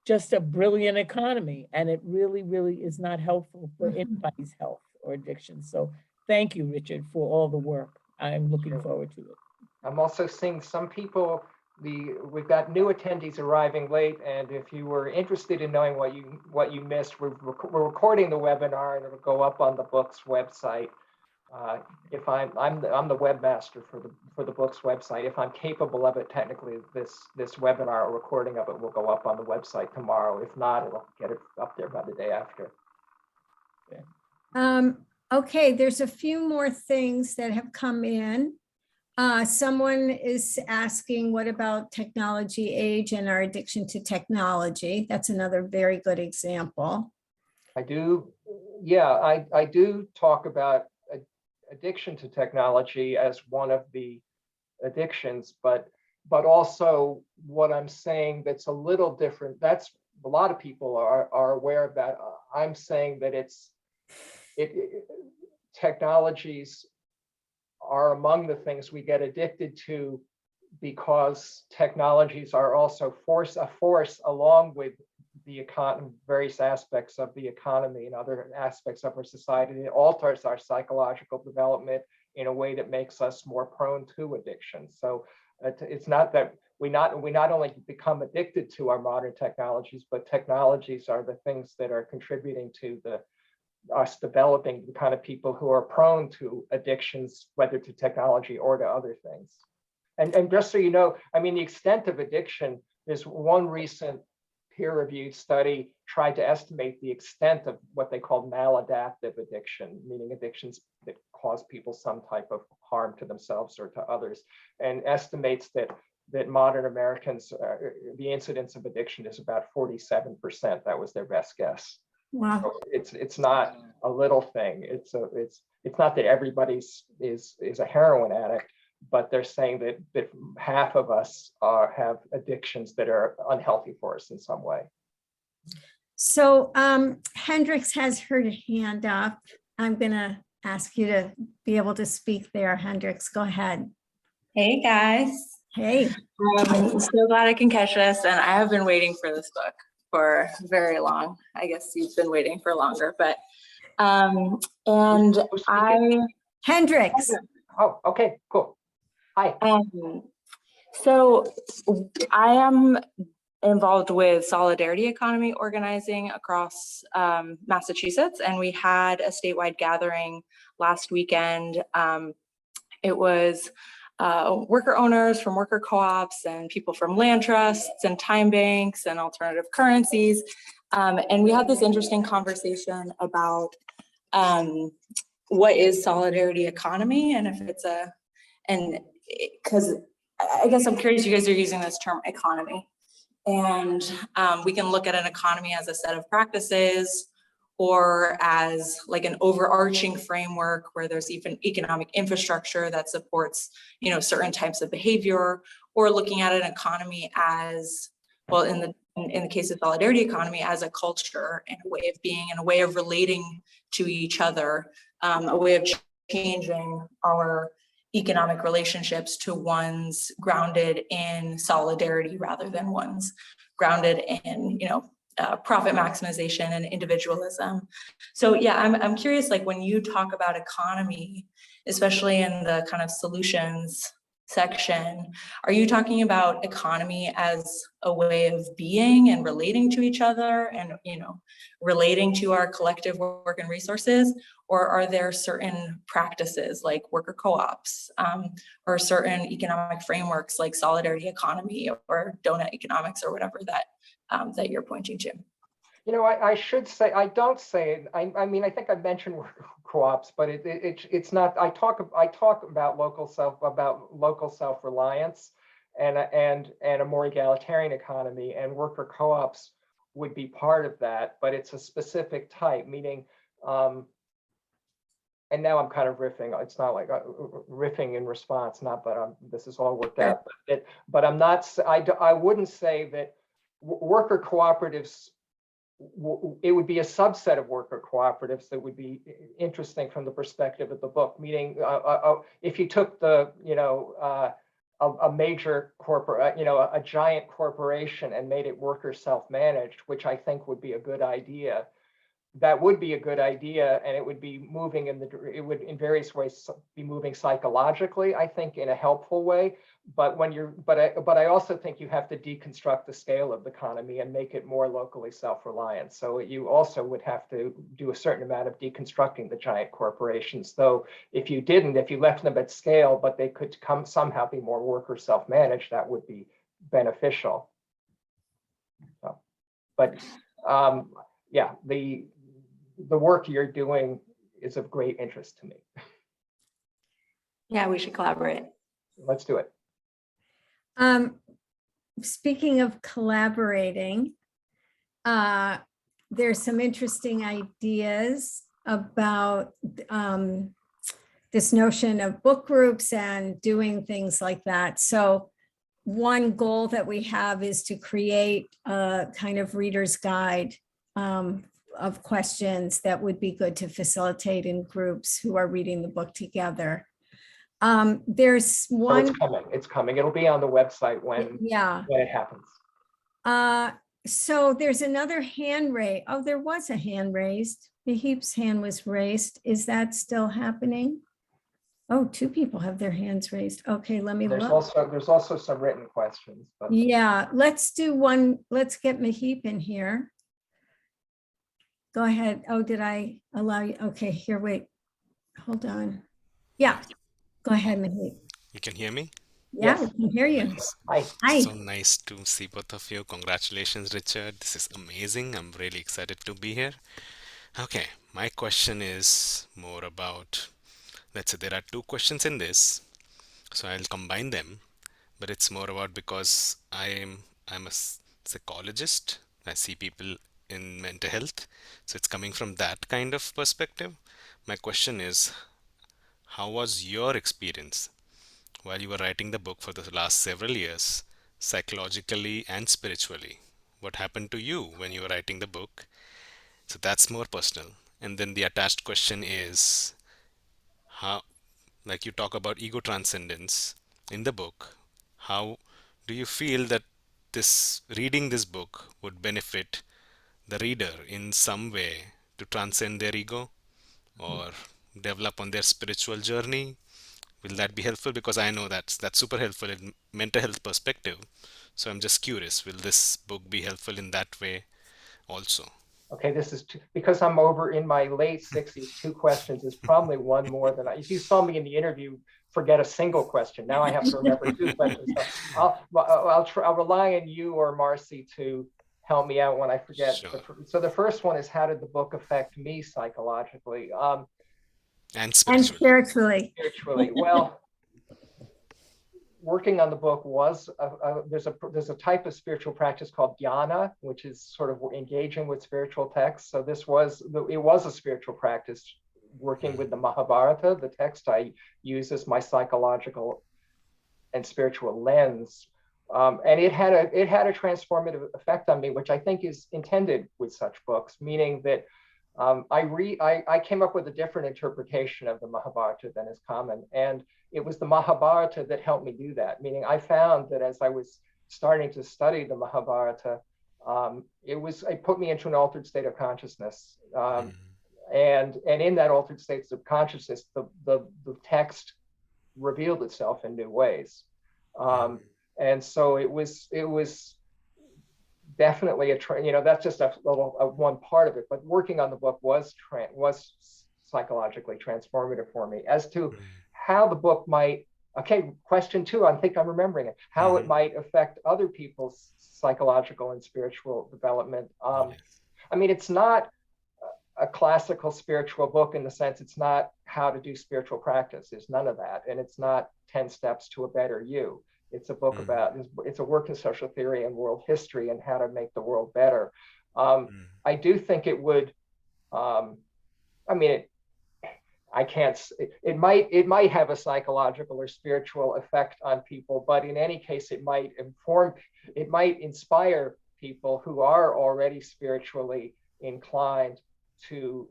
just a brilliant economy, and it really, really is not helpful for anybody's health or addiction. So thank you, Richard, for all the work. I'm looking forward to it. I'm also seeing some people, we've got new attendees arriving late, and if you were interested in knowing what you missed, we're recording the webinar and it'll go up on the book's website. If I'm the webmaster for the book's website. If I'm capable of it technically, this webinar or recording of it will go up on the website tomorrow. If not, it'll get it up there by the day after. Okay, there's a few more things that have come in. Someone is asking, what about technology age and our addiction to technology? That's another very good example. I do talk about addiction to technology as one of the addictions, but also what I'm saying that's a little different. That's a lot of people are aware of that. I'm saying that technologies are among the things we get addicted to, because technologies are also a force along with the economy, various aspects of the economy and other aspects of our society. It alters our psychological development in a way that makes us more prone to addiction. So It's not that we not only become addicted to our modern technologies, but technologies are the things that are contributing to us developing the kind of people who are prone to addictions, whether to technology or to other things. And just so you know, I mean, the extent of addiction, there's one recent peer-reviewed study tried to estimate the extent of what they call maladaptive addiction, meaning addictions that cause people some type of harm to themselves or to others, and estimates that modern Americans, the incidence of addiction is about 47%. That was their best guess. Wow. So it's not a little thing. It's not that everybody's is a heroin addict, but they're saying that half of us have addictions that are unhealthy for us in some way. So Hendrix has her hand up. I'm gonna ask you to be able to speak there. Hendrix, go ahead. Hey guys. Hey. I'm so glad I can catch this, and I have been waiting for this book for very long. I guess you've been waiting for longer, but Hendrix. Oh, okay, cool. Hi. So I am involved with solidarity economy organizing across Massachusetts, and we had a statewide gathering last weekend. It was worker owners from worker co-ops and people from land trusts and time banks and alternative currencies. And we had this interesting conversation about what is solidarity economy, and if it's because I guess I'm curious, you guys are using this term economy, and we can look at an economy as a set of practices or as like an overarching framework where there's even economic infrastructure that supports, you know, certain types of behavior, or looking at an economy as, well, in the case of solidarity economy, as a culture and a way of being and a way of relating to each other, a way of changing our economic relationships to ones grounded in solidarity rather than ones grounded in, you know, profit maximization and individualism. So yeah, I'm curious, like when you talk about economy, especially in the kind of solutions section, are you talking about economy as a way of being and relating to each other and, you know, relating to our collective work and resources? Or are there certain practices like worker co-ops or certain economic frameworks like solidarity economy or donut economics or whatever that that you're pointing to? You know, I should say, I don't say it. I mean, I think I mentioned worker co-ops, but it's not. I talk about local self-reliance and a more egalitarian economy, and worker co-ops would be part of that. But it's a specific type, meaning. And now I'm kind of riffing. It's not like riffing in response, not, but this is all worked out. But I'm not. I wouldn't say that worker cooperatives. It would be a subset of worker cooperatives that would be interesting from the perspective of the book. Meaning, if you took the, you know, a major corporate, you know, a giant corporation and made it worker self-managed, which I think would be a good idea. That would be a good idea, and it would be moving it would in various ways be moving psychologically, I think, in a helpful way. But but I also think you have to deconstruct the scale of the economy and make it more locally self-reliant. So you also would have to do a certain amount of deconstructing the giant corporations. Though if you left them at scale, but they could somehow be more worker self-managed, that would be beneficial. So, but yeah, the work you're doing is of great interest to me. Yeah, we should collaborate. Let's do it. Speaking of collaborating, there's some interesting ideas about this notion of book groups and doing things like that. So one goal that we have is to create a kind of reader's guide of questions that would be good to facilitate in groups who are reading the book together. There's one. Oh, it's coming. It'll be on the website when it happens. So there's another hand raised. Oh, there was a hand raised. The Heap's hand was raised. Is that still happening? Oh, two people have their hands raised. Okay, let me There's look. also some written questions, but Yeah, let's do one. Let's get Mahip in here. Go ahead. Oh, did I allow you? Okay, here, wait. Hold on. Yeah, go ahead, Mahip. You can hear me? Yeah, yes. we can hear you. Nice. Hi. Hi. So nice to see both of you. Congratulations, Richard. This is amazing. I'm really excited to be here. Okay, my question is more about, let's say there are two questions in this, so I'll combine them, but it's more about because I'm a psychologist. I see people in mental health, so it's coming from that kind of perspective. My question is, how was your experience while you were writing the book for the last several years, psychologically and spiritually? What happened to you when you were writing the book? So that's more personal. And then the attached question is how, like you talk about ego transcendence in the book, how do you feel that this reading this book would benefit the reader in some way to transcend their ego or develop on their spiritual journey? Will that be helpful? Because I know that's super helpful in mental health perspective. So I'm just curious, will this book be helpful in that way also? Okay, this is because I'm over in my late 60s. 2 questions is probably one more than if you saw me in the interview, forget a single question. Now I have to remember 2 questions. So I'll rely on you or Marcy to help me out when I forget. Sure. So the first one is, how did the book affect me psychologically? And And spiritually. spiritually. Well, working on the book was there's a type of spiritual practice called dhyana, which is sort of engaging with spiritual texts. So it was a spiritual practice, working with the Mahabharata, the text I use as my psychological and spiritual lens. And it had a transformative effect on me, which I think is intended with such books, meaning that I came up with a different interpretation of the Mahabharata than is common. And it was the Mahabharata that helped me do that. Meaning I found that as I was starting to study the Mahabharata, it put me into an altered state of consciousness. And in that altered state of consciousness, the text revealed itself in new ways. And so it was definitely that's just a little one part of it, but working on the book was psychologically transformative for me. As to how the book might, okay, question 2, I think I'm remembering it, how it might affect other people's psychological and spiritual development. I mean, it's not a classical spiritual book in the sense it's not how to do spiritual practice. There's none of that. And it's not 10 steps to a better you. It's a book it's a work in social theory and world history and how to make the world better. I do think it would, it might have a psychological or spiritual effect on people, but in any case, it might inspire people who are already spiritually inclined to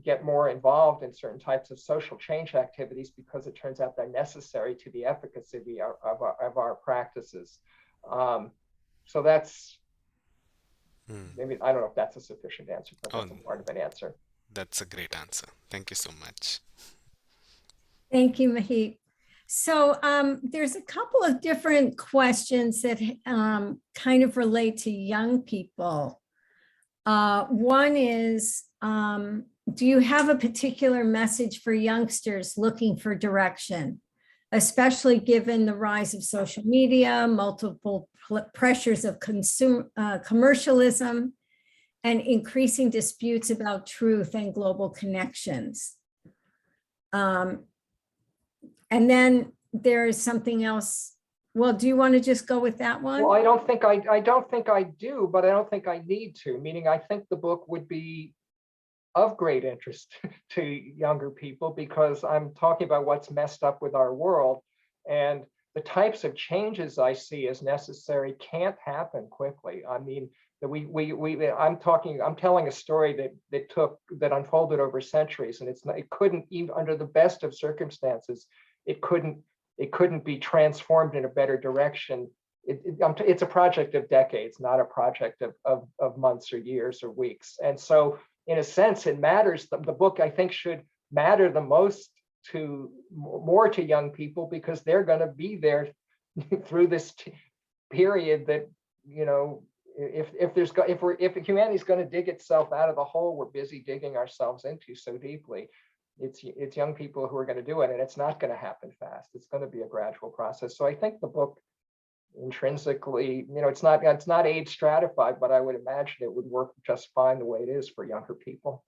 get more involved in certain types of social change activities, because it turns out they're necessary to the efficacy of our practices. So that's, maybe, I don't know if that's a sufficient answer, but that's a part of an answer. That's a great answer. Thank you so much. Thank you, Mahip. So there's a couple of different questions that kind of relate to young people. One is, do you have a particular message for youngsters looking for direction, especially given the rise of social media, multiple pressures of commercialism, and increasing disputes about truth and global connections? And then there is something else. Well, do you want to just go with that one? Well, I don't think I do, but I don't think I need to, meaning I think the book would be of great interest to younger people, because I'm talking about what's messed up with our world, and the types of changes I see as necessary can't happen quickly. I mean, I'm telling a story that unfolded over centuries, and it couldn't, even under the best of circumstances, it couldn't be transformed in a better direction. It's a project of decades, not a project of months or years or weeks. And so in a sense, it matters. The book, I think, should matter the most to more to young people because they're going to be there through this period that, you know, if humanity's going to dig itself out of the hole we're busy digging ourselves into so deeply, it's young people who are going to do it, and it's not going to happen fast. It's going to be a gradual process. So I think the book intrinsically, you know, it's not age stratified, but I would imagine it would work just fine the way it is for younger people.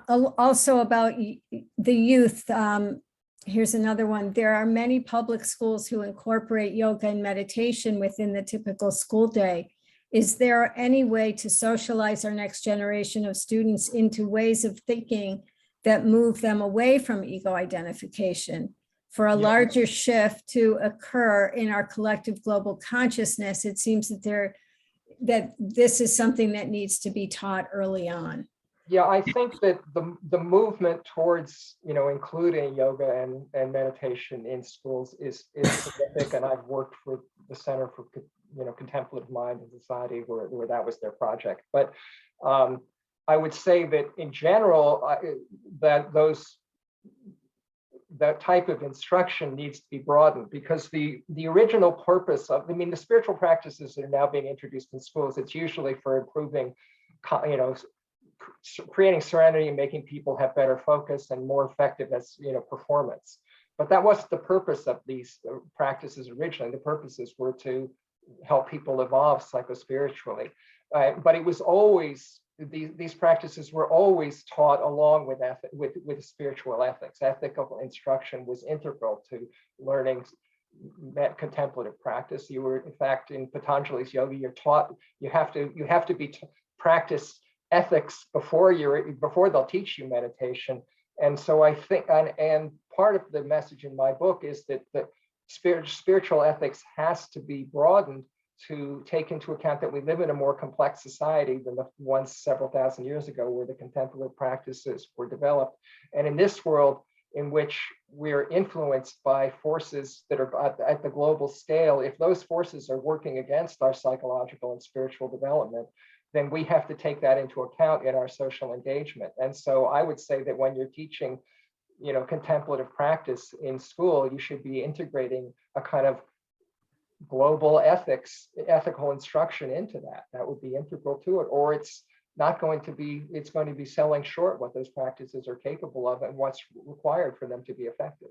Also about the youth, here's another one. There are many public schools who incorporate yoga and meditation within the typical school day. Is there any way to socialize our next generation of students into ways of thinking that move them away from ego identification? For a larger shift to occur in our collective global consciousness, it seems that this is something that needs to be taught early on. Yeah, I think that the movement towards, you know, including yoga and meditation in schools is significant. And I've worked for the Center for, you know, Contemplative Mind and Society where that was their project. But I would say that in general, that type of instruction needs to be broadened, because the original purpose of, I mean, the spiritual practices that are now being introduced in schools, it's usually for improving, you know, creating serenity and making people have better focus and more effective as, you know, performance. But that wasn't the purpose of these practices originally. The purposes were to help people evolve psychospiritually. But it was always, these practices were always taught along with spiritual ethics. Ethical instruction was integral to learning contemplative practice. You were, in fact, in Patanjali's yoga, you're taught you have to practice ethics before they'll teach you meditation. And so I think, and part of the message in my book is that the spiritual ethics has to be broadened to take into account that we live in a more complex society than the ones several thousand years ago where the contemplative practices were developed. And in this world in which we're influenced by forces that are at the global scale, if those forces are working against our psychological and spiritual development, then we have to take that into account in our social engagement. And so I would say that when you're teaching, you know, contemplative practice in school, you should be integrating a kind of global ethical instruction into that. That would be integral to it, or it's going to be selling short what those practices are capable of and what's required for them to be effective.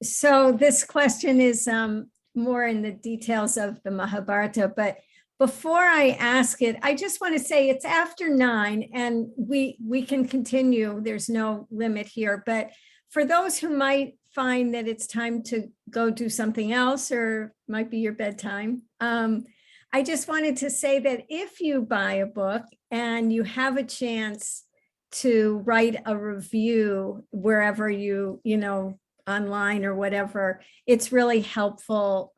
So this question is more in the details of the Mahabharata, but before I ask it, I just want to say it's after 9 and we can continue. There's no limit here, but for those who might find that it's time to go do something else or might be your bedtime, I just wanted to say that if you buy a book and you have a chance to write a review wherever you know, online or whatever, it's really helpful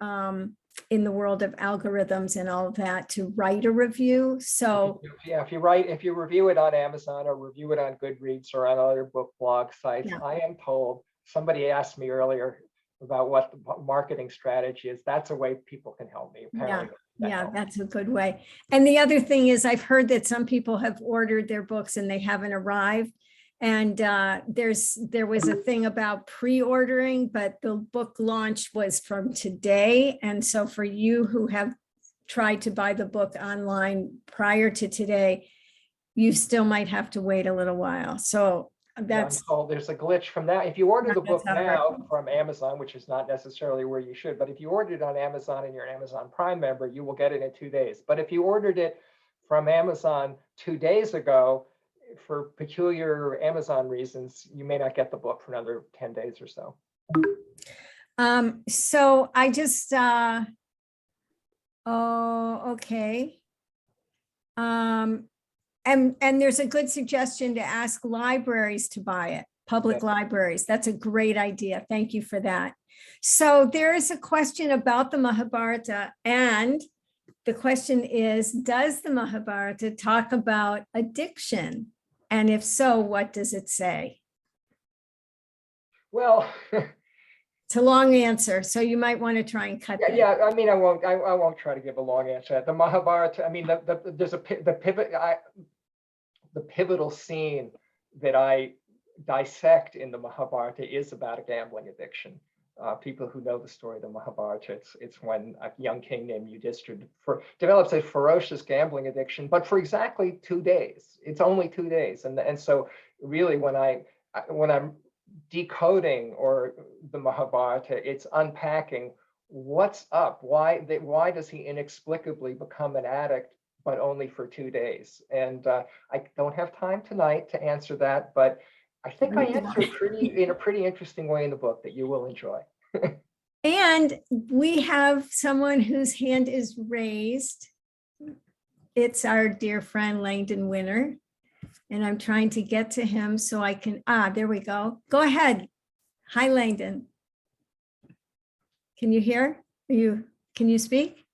in the world of algorithms and all of that to write a review. So yeah, if you review it on Amazon or review it on Goodreads or on other book blog sites, yeah. I am told, somebody asked me earlier about what the marketing strategy is. That's a way people can help me. Apparently. Yeah, that's a good way. And the other thing is, I've heard that some people have ordered their books and they haven't arrived. And there was a thing about pre-ordering, but the book launch was from today. And so for you who have tried to buy the book online prior to today, you still might have to wait a little while. So that's, there's a glitch from that. If you order the book now from Amazon, which is not necessarily where you should, but if you ordered it on Amazon and you're an Amazon Prime member, you will get it in 2 days. But if you ordered it from Amazon 2 days ago, for peculiar Amazon reasons, you may not get the book for another 10 days or so. So I just, okay. And there's a good suggestion to ask libraries to buy it, public libraries. That's a great idea. Thank you for that. So there is a question about the Mahabharata, and the question is, does the Mahabharata talk about addiction? And if so, what does it say? Well, it's a long answer, so you might want to try and cut that. Yeah, I mean, I won't try to give a long answer. The Mahabharata, I mean, there's the pivotal scene that I dissect in the Mahabharata is about a gambling addiction. People who know the story of the Mahabharata, it's when a young king named Yudhishthira develops a ferocious gambling addiction, but for exactly 2 days. It's only 2 days, and so really when I'm decoding or the Mahabharata, it's unpacking what's up. Why does he inexplicably become an addict, but only for 2 days? And I don't have time tonight to answer that, but I think I answer it in a pretty interesting way in the book that you will enjoy. And we have someone whose hand is raised. It's our dear friend Langdon Winter. And I'm trying to get to him so I can, there we go. Go ahead. Hi, Langdon. Can you hear? Can you speak?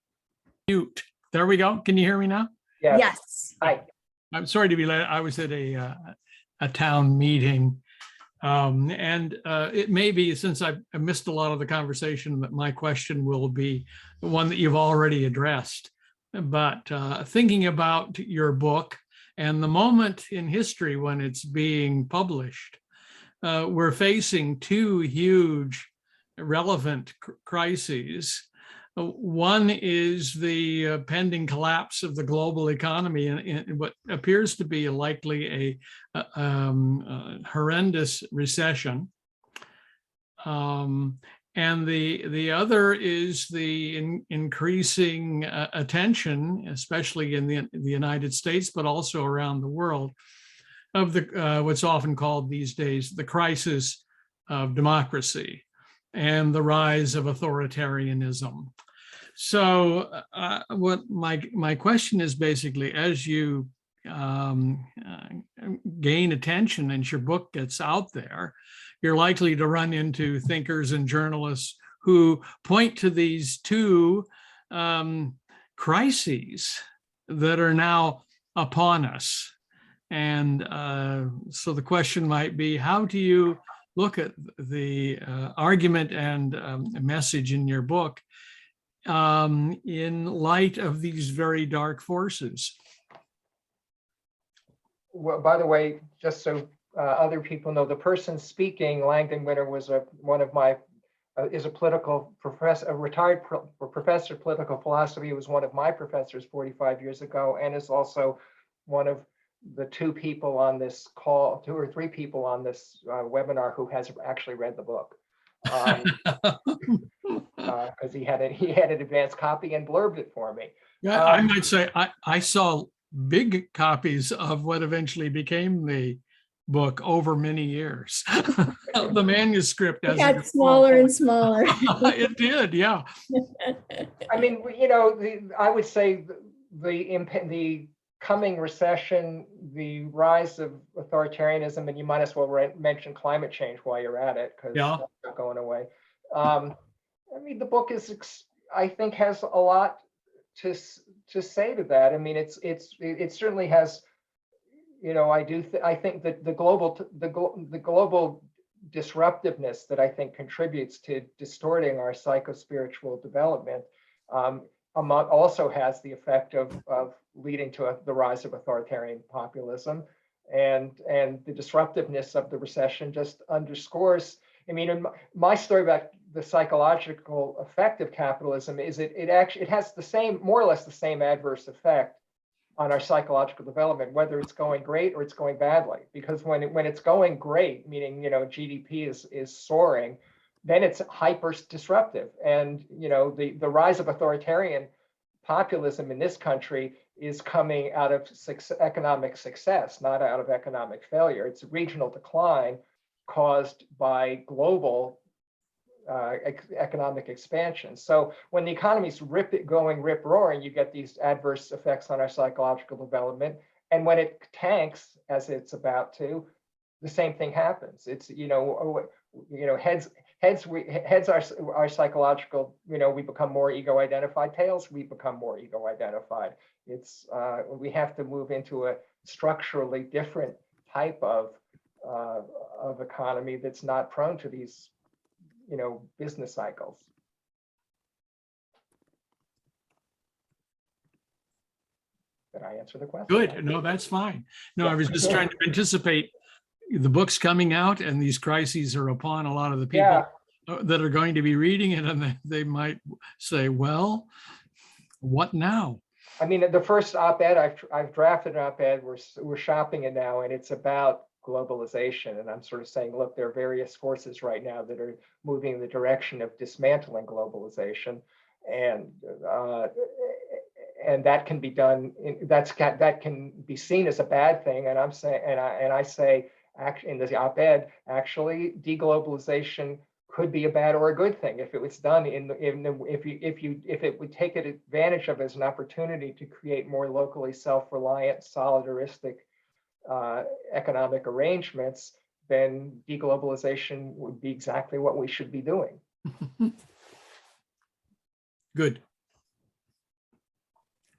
Mute. There we go. Can you hear me now? Yes. Hi. I'm sorry to be late. I was at a town meeting. It may be, since I missed a lot of the conversation, that my question will be the one that you've already addressed. But thinking about your book and the moment in history when it's being published, we're facing two huge relevant crises. One is the pending collapse of the global economy in what appears to be likely a horrendous recession. And the other is the increasing attention, especially in the United States, but also around the world, of the what's often called these days the crisis of democracy and the rise of authoritarianism. So what my question is basically, as you gain attention and your book gets out there, you're likely to run into thinkers and journalists who point to these two crises that are now upon us. And so the question might be, how do you look at the argument and message in your book in light of these very dark forces? Well, by the way, just so other people know, the person speaking, Langdon Winter, was is a political professor, a retired professor of political philosophy. He was one of my professors 45 years ago, and is also one of the two people on this call, 2 or 3 people on this webinar who has actually read the book. Because he had an advanced copy and blurbed it for me. Yeah, I might say I saw big copies of what eventually became the book over many years. The manuscript It got smaller and smaller. It did, yeah. I mean, I would say the coming recession, the rise of authoritarianism, and you might as well mention climate change while you're at it, because that's not going away. I mean, the book I think has a lot to say to that. I mean, it certainly has. I think that the global disruptiveness that I think contributes to distorting our psychospiritual development also has the effect of leading to the rise of authoritarian populism, and the disruptiveness of the recession just underscores. I mean, in my story about the psychological effect of capitalism is it has more or less the same adverse effect on our psychological development, whether it's going great or it's going badly. Because when it's going great, meaning GDP is soaring, then it's hyper disruptive, and the rise of authoritarian populism in this country is coming out of economic success, not out of economic failure. It's regional decline caused by global economic expansion. So when the economy's going rip roaring, you get these adverse effects on our psychological development. And when it tanks, as it's about to, the same thing happens. It's heads our psychological. We become more ego identified. Tails, we become more ego identified. It's we have to move into a structurally different type of economy that's not prone to these business cycles. Did I answer the question? Good. No, that's fine. No, I was just trying to anticipate the book's coming out and these crises are upon a lot of the people Yeah. that are going to be reading it, and they might say, well, what now? I mean, the first op-ed I've drafted an op-ed. We're shopping it now, and it's about globalization. And I'm sort of saying, look, there are various forces right now that are moving in the direction of dismantling globalization, and that can be done. That can be seen as a bad thing. And I'm saying, and I say, actually, in the op-ed, actually, deglobalization could be a bad or a good thing if it was done if it would take advantage of as an opportunity to create more locally self-reliant, solidaristic economic arrangements. Then deglobalization would be exactly what we should be doing. Good.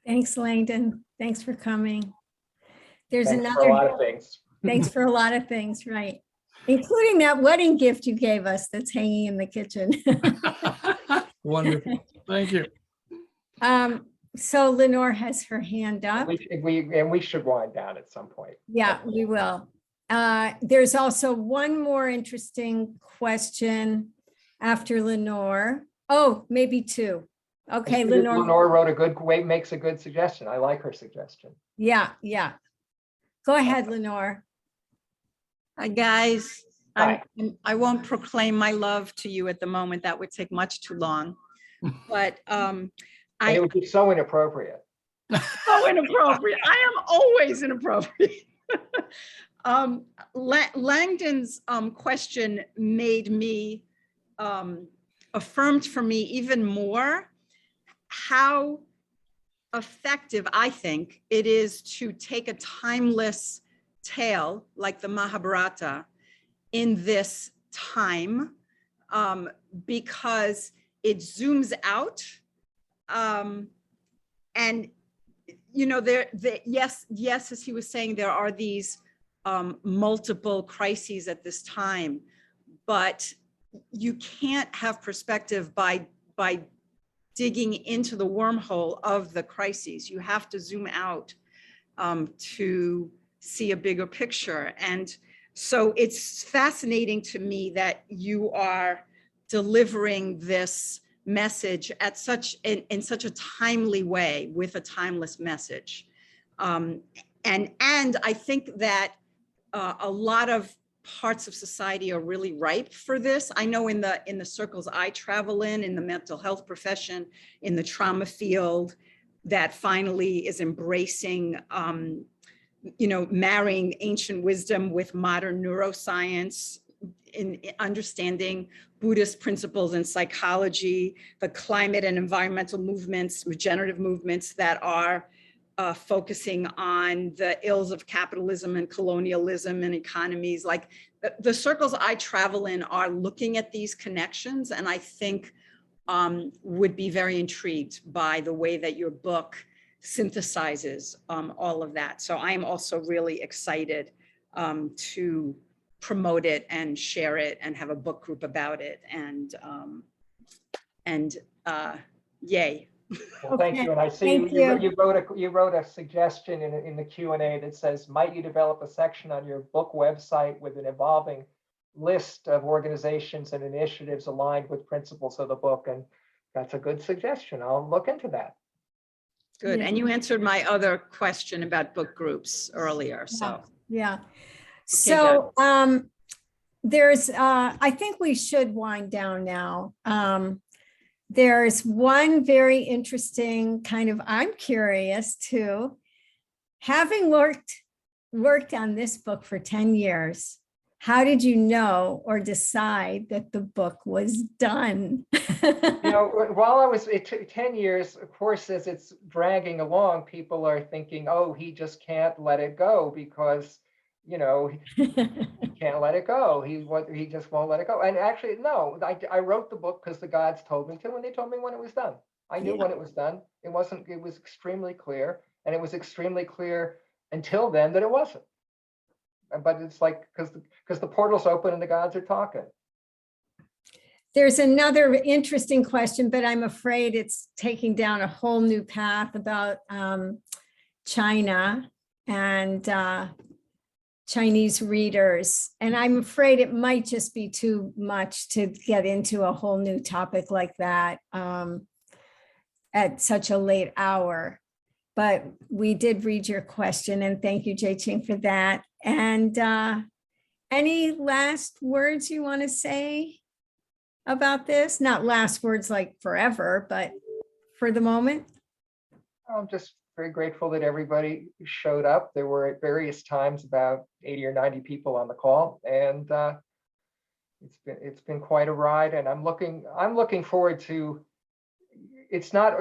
Thanks, Langdon. Thanks for coming. There's Thanks another. for a lot of things. Thanks for a lot of things, right? Including that wedding gift you gave us that's hanging in the kitchen. Wonderful. Thank you. So Lenore has her hand up. We should wind down at some point. Yeah, we will. There's also one more interesting question after Lenore. Oh, maybe two. Okay, Lenore. Lenore makes a good suggestion. I like her suggestion. Yeah. Go ahead, Lenore. Hi, guys. Hi. I won't proclaim my love to you at the moment. That would take much too long. But And it would be so inappropriate. so inappropriate. I am always inappropriate. Langdon's question made me affirmed for me even more how effective I think it is to take a timeless tale like the Mahabharata in this time, because it zooms out, and yes, as he was saying, there are these multiple crises at this time, but you can't have perspective by digging into the wormhole of the crises. You have to zoom out to see a bigger picture. And so it's fascinating to me that you are delivering this message at in such a timely way with a timeless message. And I think that a lot of parts of society are really ripe for this. I know in the circles I travel in the mental health profession, in the trauma field, that finally is embracing marrying ancient wisdom with modern neuroscience, in understanding Buddhist principles in psychology, the climate and environmental movements, regenerative movements that are focusing on the ills of capitalism and colonialism and economies. Like the circles I travel in are looking at these connections, and I think would be very intrigued by the way that your book synthesizes all of that. So I am also really excited to promote it and share it and have a book group about it, and yay. Well, thank you. And I see you wrote a suggestion in the Q&A that says, might you develop a section on your book website with an evolving list of organizations and initiatives aligned with principles of the book? And that's a good suggestion. I'll look into that. Good. And you answered my other question about book groups earlier. So yeah. So there's I think we should wind down now. There's one very interesting kind of, I'm curious too, having worked on this book for 10 years, how did you know or decide that the book was done? While I was 10 years, of course, as it's dragging along, people are thinking, oh, he just can't let it go because, he can't let it go. He just won't let it go. And actually, no, I wrote the book because the gods told me to, and they told me when it was done. I knew when it was done. It was extremely clear, and it was extremely clear until then that it wasn't. But it's like, because the portal's open and the gods are talking. There's another interesting question, but I'm afraid it's taking down a whole new path about China and Chinese readers. And I'm afraid it might just be too much to get into a whole new topic like that at such a late hour. But we did read your question, and thank you, Jay Ching, for that. And any last words you want to say about this? Not last words like forever, but for the moment. I'm just very grateful that everybody showed up. There were at various times about 80 or 90 people on the call, and it's been quite a ride. And I'm looking forward to. It's not,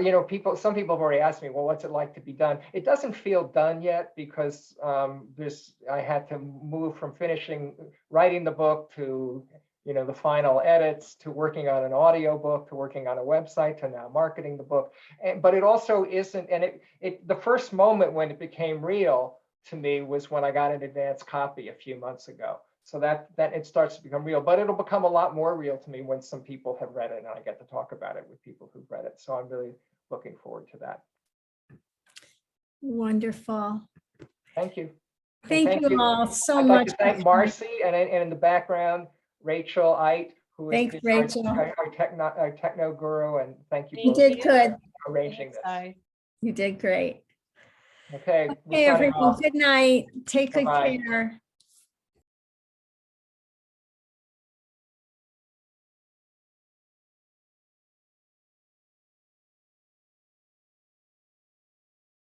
some people have already asked me, well, what's it like to be done? It doesn't feel done yet because I had to move from writing the book to, the final edits, to working on an audio book, to working on a website, to now marketing the book. But it also isn't, and the first moment when it became real to me was when I got an advance copy a few months ago. So that it starts to become real, but it'll become a lot more real to me when some people have read it and I get to talk about it with people who've read it. So I'm really looking forward to that. Wonderful. Thank you. Thank you all so I'd much. like to thank Marcy and in the background, Rachel Eit, who is Thanks, Rachel. our techno guru, and thank you. You both did good. for arranging this. You did great. Okay. Okay, everyone. Good night. Take good Bye-bye. care.